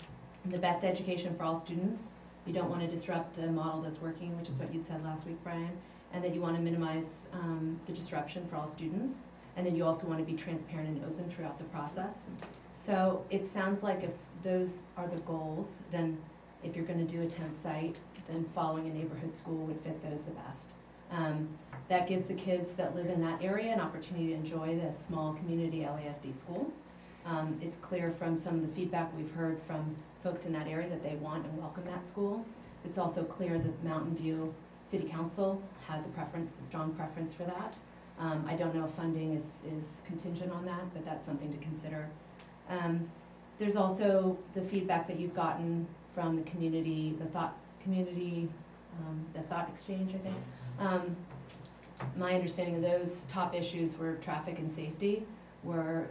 the best education for all students. You don't want to disrupt a model that's working, which is what you'd said last week, Brian, and that you want to minimize the disruption for all students, and then you also want to be transparent and open throughout the process. So it sounds like if those are the goals, then if you're going to do a 10th site, then following a neighborhood school would fit those the best. That gives the kids that live in that area an opportunity to enjoy the small community LASD school. It's clear from some of the feedback we've heard from folks in that area that they want and welcome that school. It's also clear that Mountain View City Council has a preference, a strong preference for that. I don't know if funding is contingent on that, but that's something to consider. There's also the feedback that you've gotten from the community, the thought exchange, I think. My understanding of those top issues were traffic and safety, were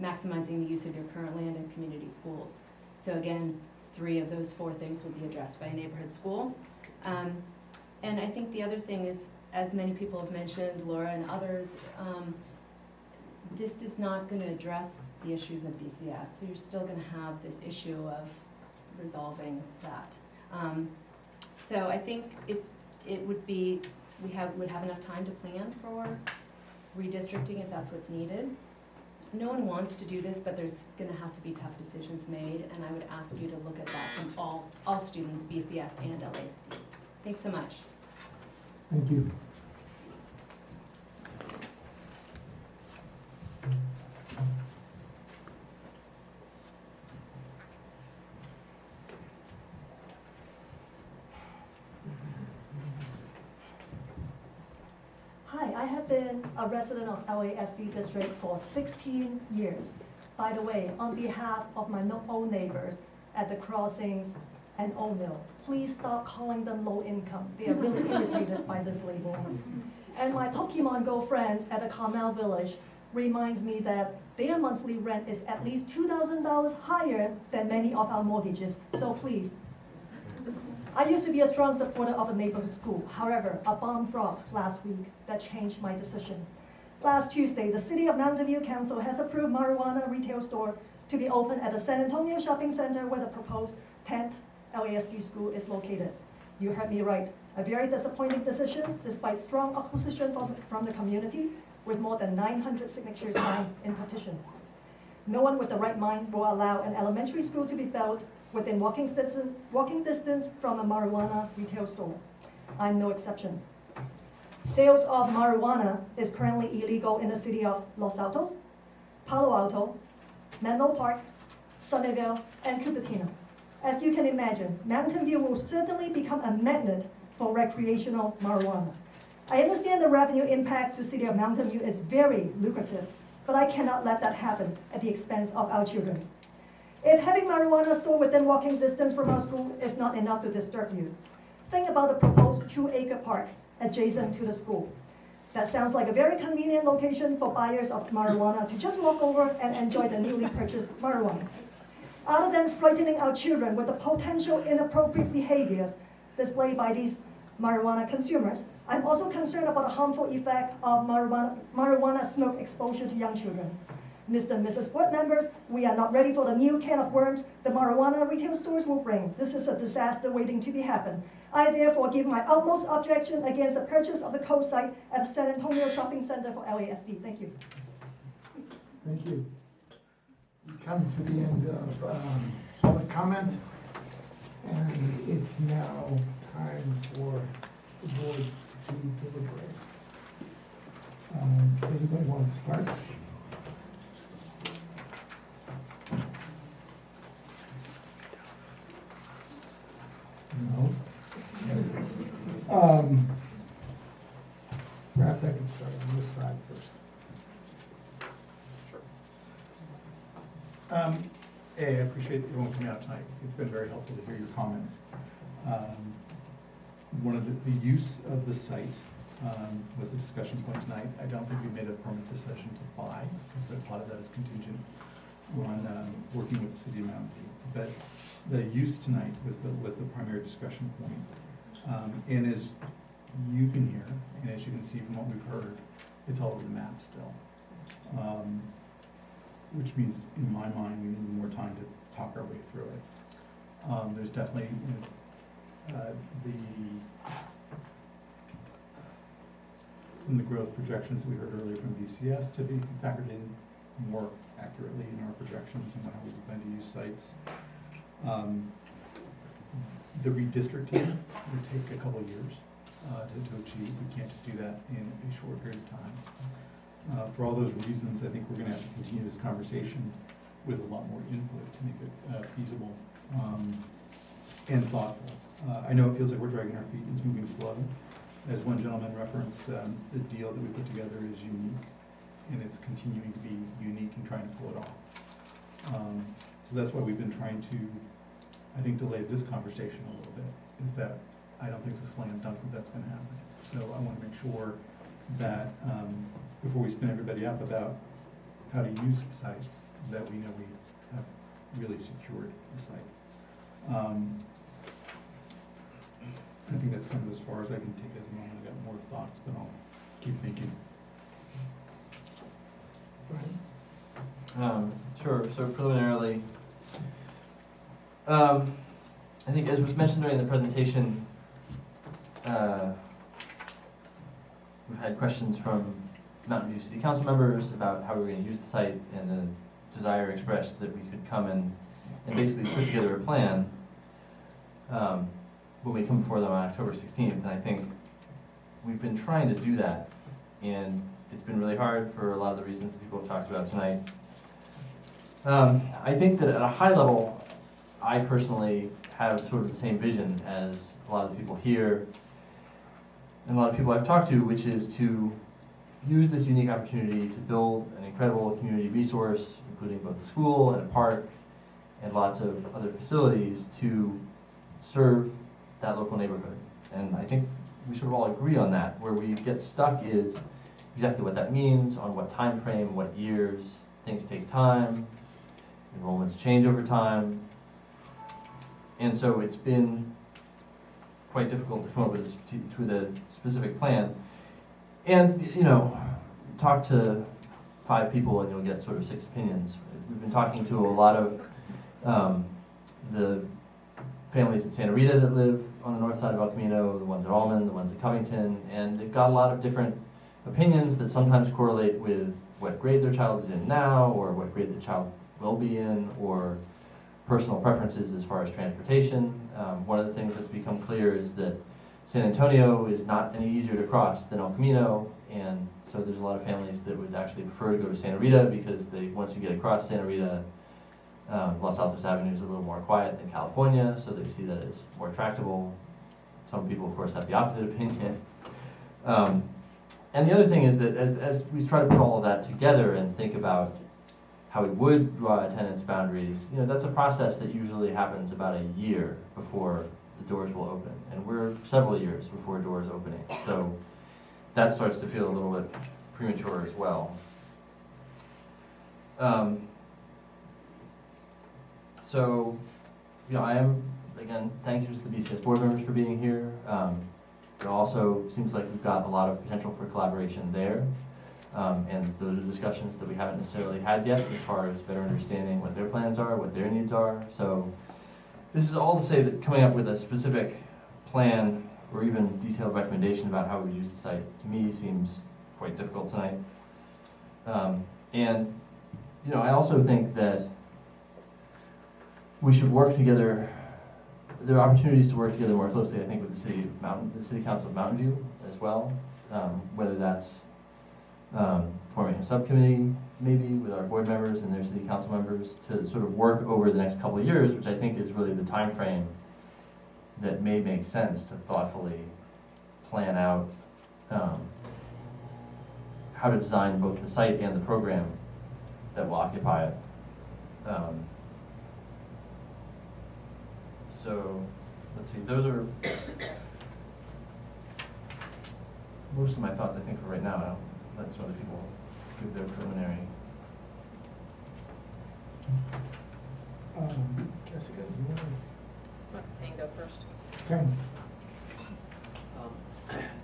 maximizing the use of your current land and community schools. So again, 3 of those 4 things would be addressed by a neighborhood school. And I think the other thing is, as many people have mentioned, Laura and others, this is not going to address the issues of BCS. So you're still going to have this issue of resolving that. So I think it would be, would have enough time to plan for redistricting if that's what's needed. No one wants to do this, but there's going to have to be tough decisions made, and I would ask you to look at that from all students, BCS and LASD. Thanks so much. Thank you. Hi, I have been a resident of LASD district for 16 years. By the way, on behalf of my old neighbors at the crossings and Old Mill, please stop calling them low income. They are really irritated by this label. And my Pokemon Go friends at the Carmel Village reminds me that their monthly rent is at least $2,000 higher than many of our mortgages. So please. I used to be a strong supporter of a neighborhood school. However, a bomb dropped last week that changed my decision. Last Tuesday, the City of Mountain View Council has approved marijuana retail store to be open at the San Antonio Shopping Center where the proposed 10th LASD school is located. You heard me right. A very disappointing decision despite strong opposition from the community with more than 900 signatures signed in petition. No one with the right mind will allow an elementary school to be built within walking distance from a marijuana retail store. I'm no exception. Sales of marijuana is currently illegal in the city of Los Altos, Palo Alto, Menlo Park, Sunnyvale, and Cupertino. As you can imagine, Mountain View will certainly become a magnet for recreational marijuana. I understand the revenue impact to City of Mountain View is very lucrative, but I cannot let that happen at the expense of our children. If having marijuana store within walking distance from our school is not enough to disturb you, think about the proposed 2-acre park adjacent to the school. That sounds like a very convenient location for buyers of marijuana to just walk over and enjoy the newly purchased marijuana. Other than frightening our children with the potential inappropriate behaviors displayed by these marijuana consumers, I'm also concerned about the harmful effect of marijuana smoke exposure to young children. Mr. and Mrs. Board members, we are not ready for the new can of worms the marijuana retail stores will bring. This is a disaster waiting to be happen. I therefore give my utmost objection against the purchase of the Kohls site at the San Antonio Shopping Center for LASD. Thank you. Thank you. We come to the end of public comment, and it's now time for the board to deliberate. Does anybody want to start? No. Perhaps I can start on this side first. I appreciate everyone coming out tonight. It's been very helpful to hear your comments. One of the use of the site was the discussion point tonight. I don't think we made a permanent decision to buy, because a lot of that is contingent on working with the City of Mountain View. But the use tonight was the primary discussion point. And as you can hear, and as you can see from what we've heard, it's all over the map still. Which means, in my mind, we need more time to talk our way through it. There's definitely some of the growth projections that we heard earlier from BCS to be factored in more accurately in our projections and how we plan to use sites. The redistricting would take a couple of years to achieve. We can't just do that in a short period of time. For all those reasons, I think we're going to have to continue this conversation with a lot more input to make it feasible and thoughtful. I know it feels like we're dragging our feet and it's moving slow. As one gentleman referenced, the deal that we put together is unique, and it's continuing to be unique and trying to pull it off. So that's why we've been trying to, I think, delay this conversation a little bit, is that I don't think it's a slam dunk that that's going to happen. So I want to make sure that before we spin everybody up about how to use sites, that we know we have really secured the site. I think that's kind of as far as I can take it at the moment. I've got more thoughts, but I'll keep thinking. Sure. So preliminarily, I think as was mentioned during the presentation, we've had questions from Mountain View City Council members about how we were going to use the site, and the desire expressed that we could come and basically put together a plan when we come before them on October 16th. And I think we've been trying to do that, and it's been really hard for a lot of the reasons that people have talked about tonight. I think that at a high level, I personally have sort of the same vision as a lot of the people here and a lot of people I've talked to, which is to use this unique opportunity to build an incredible community resource, including both a school and a park and lots of other facilities, to serve that local neighborhood. And I think we sort of all agree on that. Where we get stuck is exactly what that means, on what time frame, what years. Things take time, enrollments change over time. And so it's been quite difficult to come up with a specific plan. And, you know, talk to 5 people and you'll get sort of 6 opinions. We've been talking to a lot of the families in Santa Rita that live on the north side of El Camino, the ones at Almond, the ones at Covington, and they've got a lot of different opinions that sometimes correlate with what grade their child is in now, or what grade the child will be in, or personal preferences as far as transportation. One of the things that's become clear is that San Antonio is not any easier to cross than El Camino, and so there's a lot of families that would actually prefer to go to Santa Rita because once you get across Santa Rita, Los Altos Avenue is a little more quiet than California, so they see that as more tractable. Some people, of course, have the opposite opinion. And the other thing is that as we try to put all of that together and think about how we would draw attendance boundaries, you know, that's a process that usually happens about a year before the doors will open. And we're several years before doors opening. So that starts to feel a little bit premature as well. So, you know, I am, again, thank you to the BCS board members for being here. It also seems like we've got a lot of potential for collaboration there. And those are discussions that we haven't necessarily had yet as far as better understanding what their plans are, what their needs are. So this is all to say that coming up with a specific plan or even detailed recommendation about how we use the site, to me, seems quite difficult tonight. And, you know, I also think that we should work together. There are opportunities to work together more closely, I think, with the City Council of Mountain View as well, whether that's forming a subcommittee, maybe, with our board members and their city council members to sort of work over the next couple of years, which I think is really the time frame that may make sense to thoughtfully plan out how to design both the site and the program that will occupy it. So, let's see, those are most of my thoughts, I think, for right now. I'll let some other people give their preliminary. Jessica, do you want to? Let Sam go first. Sam.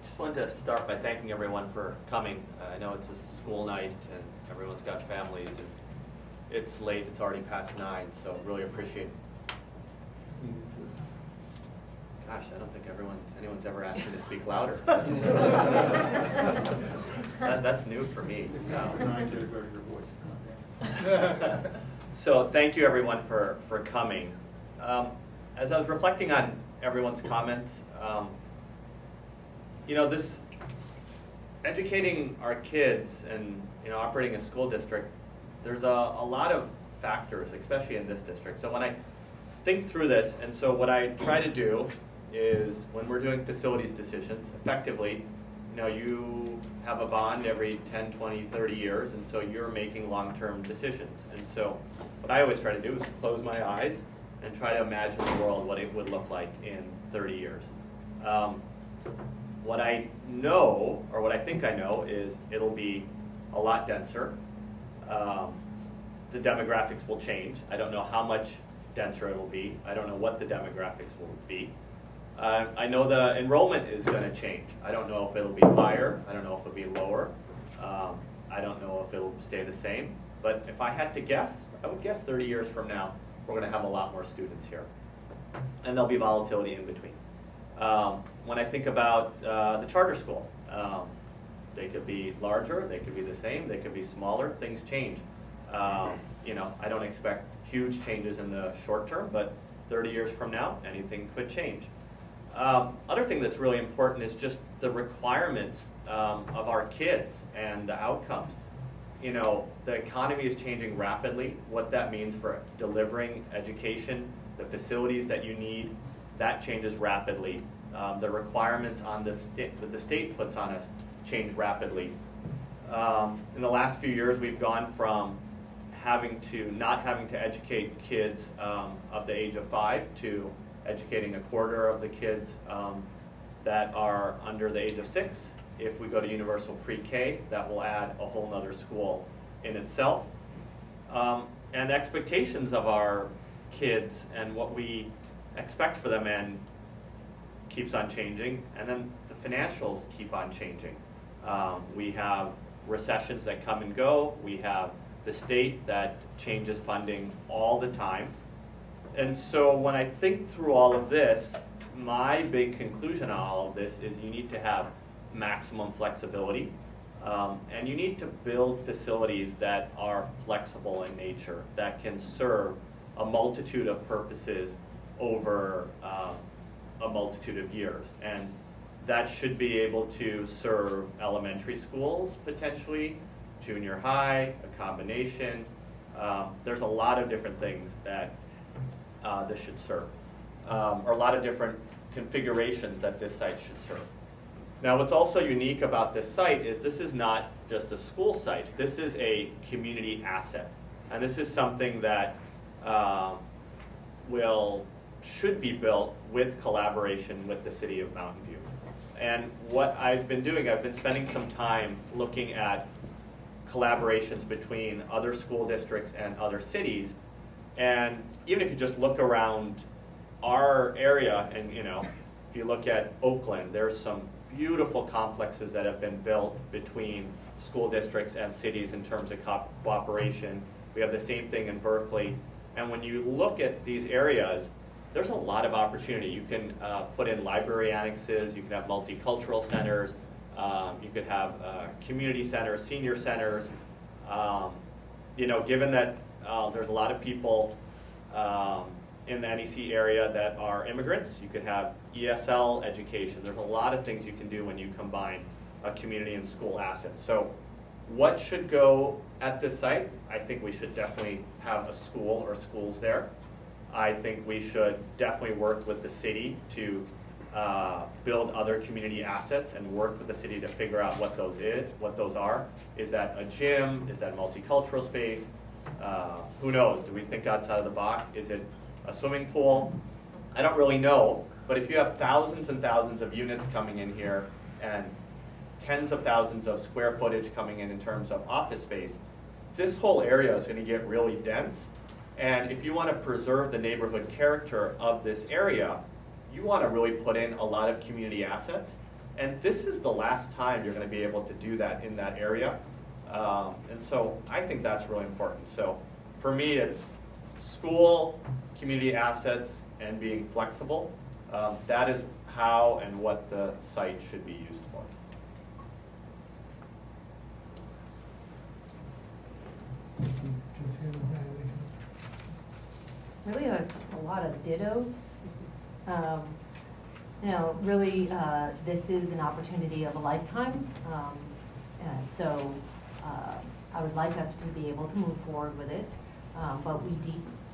Just wanted to start by thanking everyone for coming. I know it's a school night and everyone's got families and it's late, it's already past 9, so really appreciate it. Gosh, I don't think anyone's ever asked me to speak louder. That's new for me. So thank you everyone for coming. As I was reflecting on everyone's comments, you know, this educating our kids and, you know, operating a school district, there's a lot of factors, especially in this district. So when I think through this, and so what I try to do is when we're doing facilities decisions, effectively, you know, you have a bond every 10, 20, 30 years, and so you're making long-term decisions. And so what I always try to do is close my eyes and try to imagine the world, what it would look like in 30 years. What I know, or what I think I know, is it'll be a lot denser. The demographics will change. I don't know how much denser it'll be. I don't know what the demographics will be. I know the enrollment is going to change. I don't know if it'll be higher. I don't know if it'll be lower. I don't know if it'll stay the same. But if I had to guess, I would guess 30 years from now, we're going to have a lot more students here. And there'll be volatility in between. When I think about the charter school, they could be larger, they could be the same, they could be smaller, things change. You know, I don't expect huge changes in the short term, but 30 years from now, anything could change. Other thing that's really important is just the requirements of our kids and the outcomes. You know, the economy is changing rapidly. What that means for delivering education, the facilities that you need, that changes rapidly. The requirements on that the state puts on us change rapidly. In the last few years, we've gone from not having to educate kids of the age of 5 to educating a quarter of the kids that are under the age of 6. If we go to universal pre-K, that will add a whole nother school in itself. And the expectations of our kids and what we expect for them and keeps on changing, and then the financials keep on changing. We have recessions that come and go. We have the state that changes funding all the time. And so when I think through all of this, my big conclusion on all of this is you need to have maximum flexibility, and you need to build facilities that are flexible in nature, that can serve a multitude of purposes over a multitude of years. And that should be able to serve elementary schools, potentially, junior high, a combination. There's a lot of different things that this should serve, or a lot of different configurations that this site should serve. Now, what's also unique about this site is this is not just a school site. This is a community asset. And this is something that should be built with collaboration with the city of Mountain View. And what I've been doing, I've been spending some time looking at collaborations between other school districts and other cities. And even if you just look around our area, and you know, if you look at Oakland, there's some beautiful complexes that have been built between school districts and cities in terms of cooperation. We have the same thing in Berkeley. And when you look at these areas, there's a lot of opportunity. You can put in library annexes, you can have multicultural centers, you could have community centers, senior centers. You know, given that there's a lot of people in the NEC area that are immigrants, you could have ESL education. There's a lot of things you can do when you combine a community and school asset. So what should go at this site? I think we should definitely have a school or schools there. I think we should definitely work with the city to build other community assets and work with the city to figure out what those are. Is that a gym? Is that a multicultural space? Who knows? Do we think outside of the box? Is it a swimming pool? I don't really know, but if you have thousands and thousands of units coming in here and tens of thousands of square footage coming in terms of office space, this whole area is going to get really dense. And if you want to preserve the neighborhood character of this area, you want to really put in a lot of community assets. And this is the last time you're going to be able to do that in that area. And so I think that's really important. So for me, it's school, community assets, and being flexible. That is how and what the site should be used for. Really, just a lot of dittos. You know, really, this is an opportunity of a lifetime. So I would like us to be able to move forward with it, but we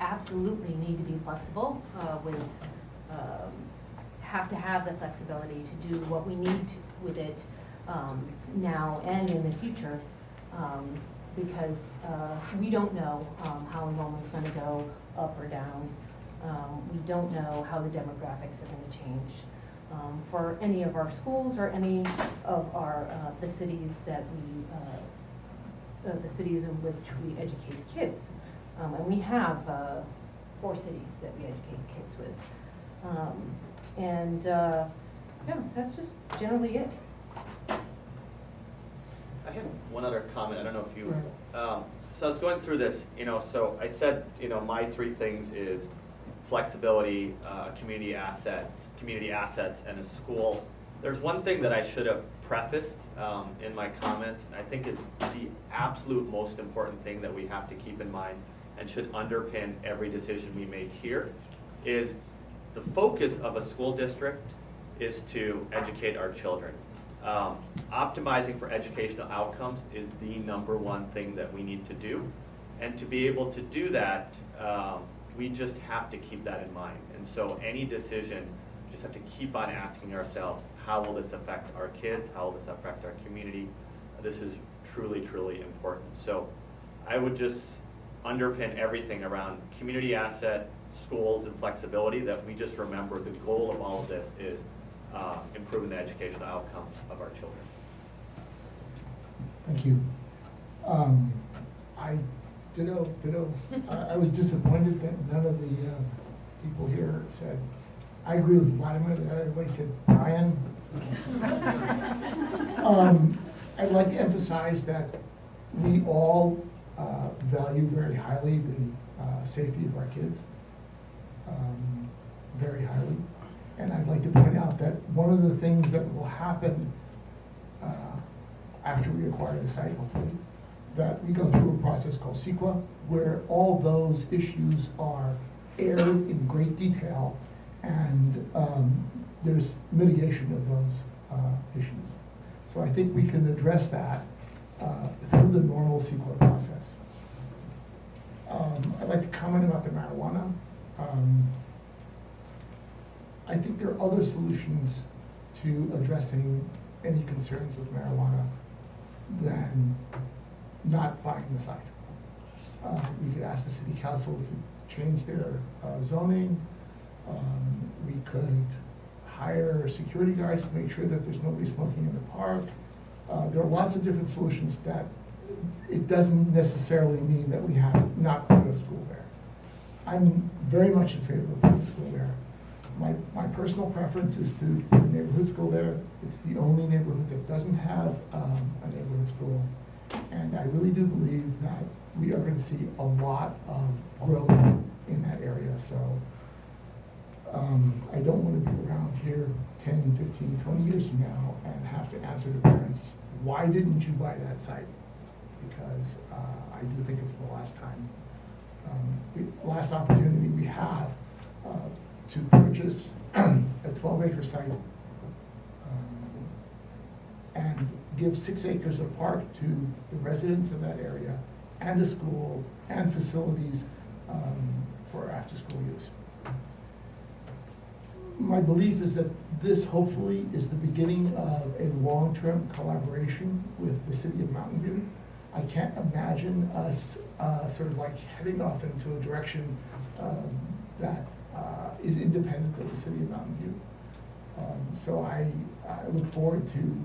absolutely need to be flexible. Have to have the flexibility to do what we need to with it now and in the future. Because we don't know how enrollment's going to go up or down. We don't know how the demographics are going to change for any of our schools or any of our the cities that the cities in which we educate kids. And we have 4 cities that we educate kids with. Yeah, that's just generally it. I have one other comment. I don't know if you, So I was going through this, so I said, my three things is flexibility, community assets, and a school. There's one thing that I should have prefaced in my comment, and I think is the absolute most important thing that we have to keep in mind and should underpin every decision we make here, is the focus of a school district is to educate our children. Optimizing for educational outcomes is the #1 thing that we need to do. And to be able to do that, we just have to keep that in mind. And so any decision, we just have to keep on asking ourselves, how will this affect our kids? How will this affect our community? This is truly, truly important. So I would just underpin everything around community asset, schools, and flexibility, that we just remember the goal of all of this is improving the educational outcomes of our children. Thank you. I was disappointed that none of the people here said, I agree with Vladimir, everybody said Brian. I'd like to emphasize that we all value very highly the safety of our kids, very highly. And I'd like to point out that one of the things that will happen after we acquire the site, hopefully, that we go through a process called CEQA, where all those issues are aired in great detail, and there's mitigation of those issues. So I think we can address that through the normal CEQA process. I'd like to comment about the marijuana. I think there are other solutions to addressing any concerns with marijuana than not buying the site. We could ask the city council to change their zoning. We could hire security guards to make sure that there's nobody smoking in the park. There are lots of different solutions that it doesn't necessarily mean that we have not put a school there. I'm very much in favor of putting a school there. My personal preference is to put a neighborhood school there. It's the only neighborhood that doesn't have a neighborhood school. And I really do believe that we are going to see a lot of growth in that area. So I don't want to be around here 10, 15, 20 years from now and have to answer to parents, why didn't you buy that site? Because I do think it's the last time, last opportunity we have to purchase a 12-acre site and give 6 acres of park to the residents of that area and a school and facilities for after-school use. My belief is that this hopefully is the beginning of a long-term collaboration with the city of Mountain View. I can't imagine us sort of like heading off into a direction that is independent of the city of Mountain View. So I look forward to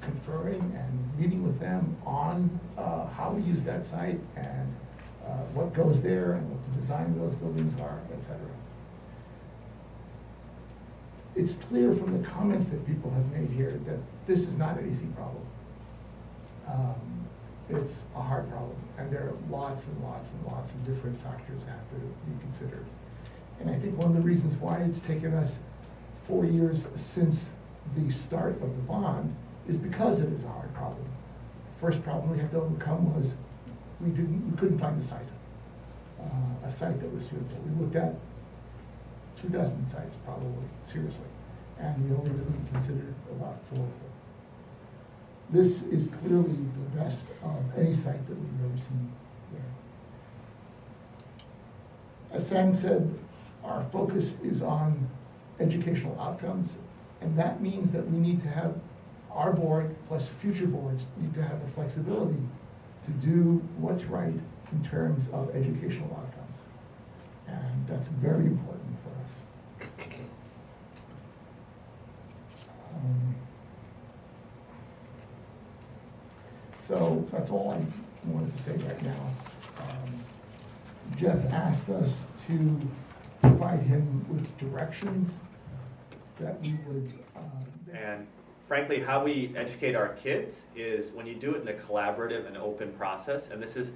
conferring and meeting with them on how we use that site and what goes there and what the design of those buildings are, etc. It's clear from the comments that people have made here that this is not an easy problem. It's a hard problem, and there are lots and lots and lots of different factors that have to be considered. And I think one of the reasons why it's taken us 4 years since the start of the bond is because it is a hard problem. The first problem we had to overcome was we couldn't find a site that was suitable. We looked at 2 dozen sites probably, seriously, and we only really considered about 4 of them. This is clearly the best of any site that we've ever seen there. As Sang said, our focus is on educational outcomes, and that means that we need to have our board plus future boards need to have the flexibility to do what's right in terms of educational outcomes. And that's very important for us. So that's all I wanted to say right now. Jeff asked us to provide him with directions that we would. And frankly, how we educate our kids is when you do it in a collaborative and open process, and this is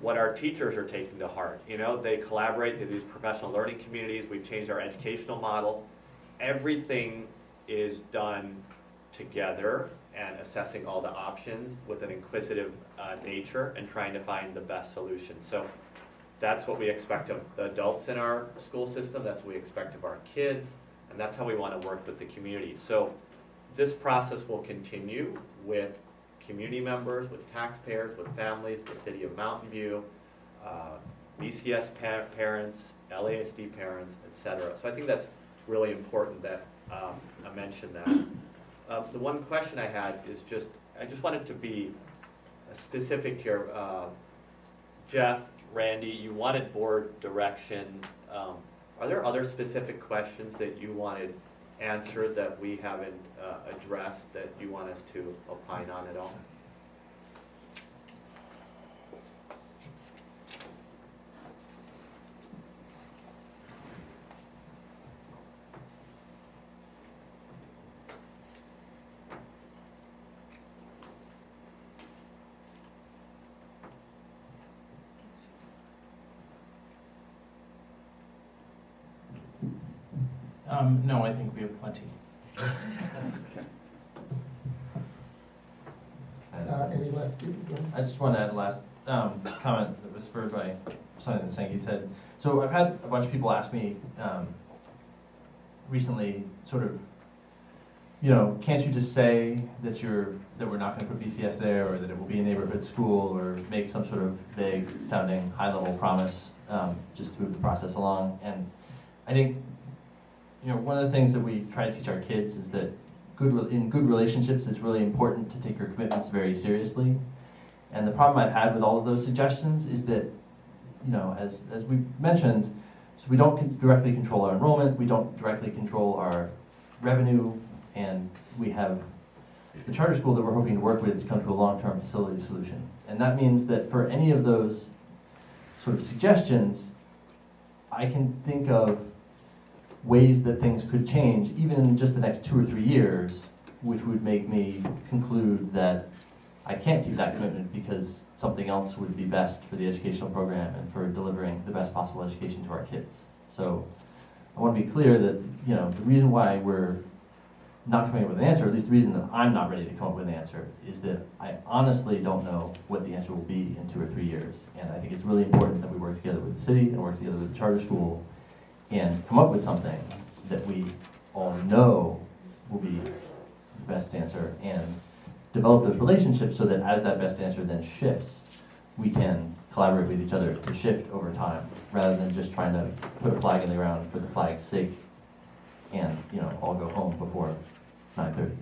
what our teachers are taking to heart. You know, they collaborate, they do these professional learning communities, we've changed our educational model. Everything is done together and assessing all the options with an inquisitive nature and trying to find the best solution. So that's what we expect of the adults in our school system, that's what we expect of our kids, and that's how we want to work with the community. So this process will continue with community members, with taxpayers, with families, the city of Mountain View, BCS parents, LASD parents, etc. So I think that's really important that I mentioned that. The one question I had is I just wanted to be specific here. Jeff, Randy, you wanted board direction. Are there other specific questions that you wanted answered that we haven't addressed that you want us to opine on at all? No, I think we have plenty. Any last? I just want to add a last comment that was spurred by something that Sengi said. So I've had a bunch of people ask me recently, sort of, you know, can't you just say that we're not going to put BCS there, or that it will be a neighborhood school, or make some sort of vague sounding high-level promise just to move the process along? And I think, you know, one of the things that we try to teach our kids is that in good relationships, it's really important to take your commitments very seriously. And the problem I've had with all of those suggestions is that, you know, as we've mentioned, so we don't directly control our enrollment, we don't directly control our revenue, and we have the charter school that we're hoping to work with to come to a long-term facility solution. And that means that for any of those sort of suggestions, I can think of ways that things could change, even in just the next 2 or 3 years, which would make me conclude that I can't keep that commitment because something else would be best for the educational program and for delivering the best possible education to our kids. So I want to be clear that, you know, the reason why we're not coming up with an answer, at least the reason that I'm not ready to come up with an answer, is that I honestly don't know what the answer will be in 2 or 3 years. And I think it's really important that we work together with the city and work together with the charter school and come up with something that we all know will be the best answer, and develop those relationships so that as that best answer then shifts, we can collaborate with each other to shift over time, rather than just trying to put a flag in the ground for the flag's sake and, you know, all go home before 9:30.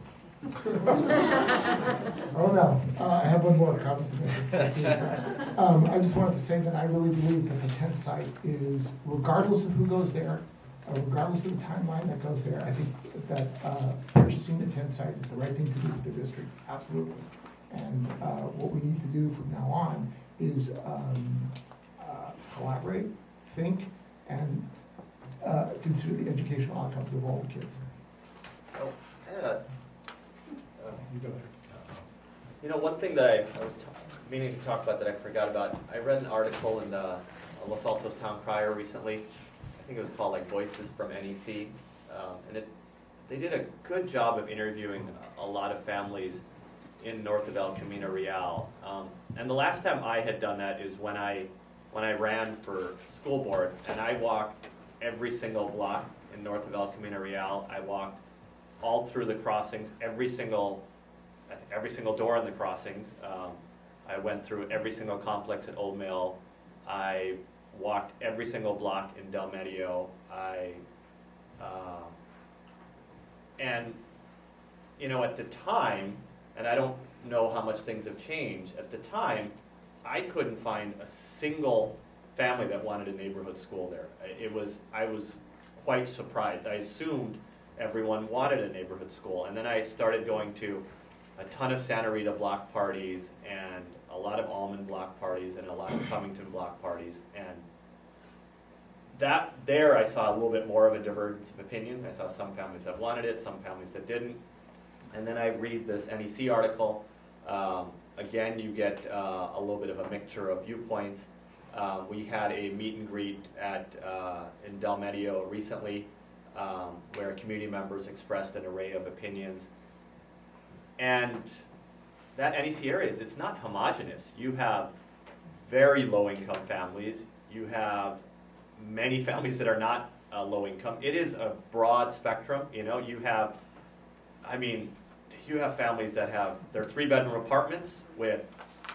Oh no, I have one more comment to make. I just wanted to say that I really believe that the 10th site is, regardless of who goes there, regardless of the timeline that goes there, I think that purchasing the 10th site is the right thing to do for the district, absolutely. And what we need to do from now on is collaborate, think, and consider the educational outcomes of all the kids. You know, one thing that I was meaning to talk about that I forgot about, I read an article in the Los Altos Town Crier recently. I think it was called like Voices from NEC, and they did a good job of interviewing a lot of families in north of El Camino Real. And the last time I had done that is when I ran for school board, and I walked every single block in north of El Camino Real. I walked all through the crossings, every single door in the crossings. I went through every single complex at Old Mill. I walked every single block in Del Medio. And you know, at the time, and I don't know how much things have changed, at the time, I couldn't find a single family that wanted a neighborhood school there. I was quite surprised. I assumed everyone wanted a neighborhood school. And then I started going to a ton of Santa Rita block parties and a lot of Almond block parties and a lot of Covington block parties. And there I saw a little bit more of a divergence of opinion. I saw some families that wanted it, some families that didn't. And then I read this NEC article. Again, you get a little bit of a mixture of viewpoints. We had a meet and greet in Del Medio recently, where community members expressed an array of opinions. And that NEC areas, it's not homogeneous. You have very low-income families. You have many families that are not low income. It is a broad spectrum. You know, you have families that have their 3-bedroom apartments with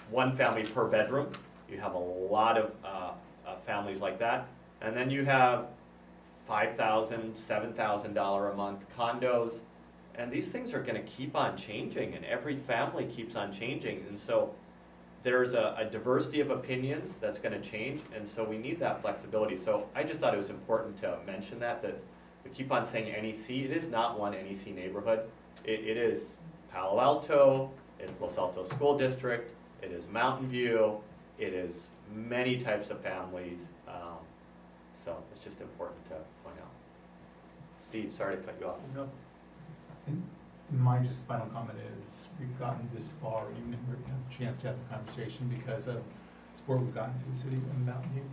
1 family per bedroom. You have a lot of families like that. And then you have $5,000, $7,000 a month condos. And these things are going to keep on changing, and every family keeps on changing. And so there's a diversity of opinions that's going to change, and so we need that flexibility. So I just thought it was important to mention that we keep on saying NEC. It is not one NEC neighborhood. It is Palo Alto, it's Los Altos School District, it is Mountain View, it is many types of families. So it's just important to point out. Steve, sorry to cut you off. No. My just final comment is we've gotten this far, even if we have a chance to have a conversation because of support we've gotten through the city of Mountain View.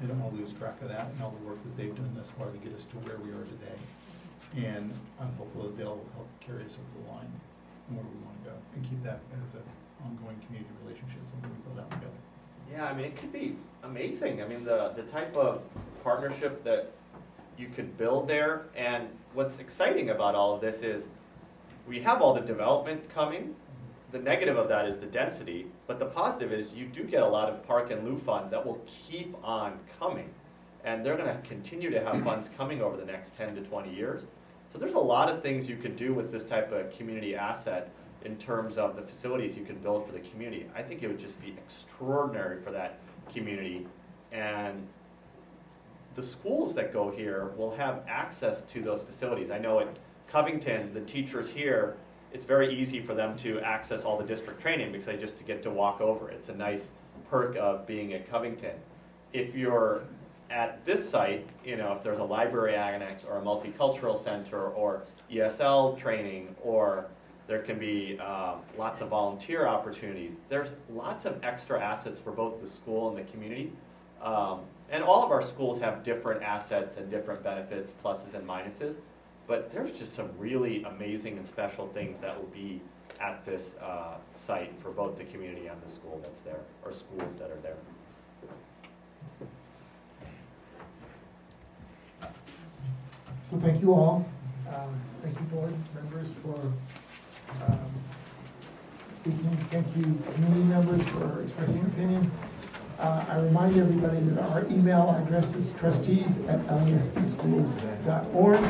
I don't want to lose track of that and all the work that they've done thus far to get us to where we are today. And I'm hopeful that they'll help carry us over the line and where we want to go and keep that as an ongoing community relationship, something we build out together. Yeah, I mean, it could be amazing. I mean, the type of partnership that you could build there. And what's exciting about all of this is we have all the development coming. The negative of that is the density, but the positive is you do get a lot of park and lieu funds that will keep on coming. And they're going to continue to have funds coming over the next 10 to 20 years. So there's a lot of things you could do with this type of community asset in terms of the facilities you can build for the community. I think it would just be extraordinary for that community. And the schools that go here will have access to those facilities. I know at Covington, the teachers here, it's very easy for them to access all the district training because they just get to walk over. It's a nice perk of being at Covington. If you're at this site, you know, if there's a library annex or a multicultural center or ESL training, or there can be lots of volunteer opportunities. There's lots of extra assets for both the school and the community. And all of our schools have different assets and different benefits, pluses and minuses. But there's just some really amazing and special things that will be at this site for both the community and the school that's there, or schools that are there. So thank you all. Thank you, board members, for speaking. Thank you, community members, for expressing your opinion. I remind everybody that our email address is trustees@lasdschools.org.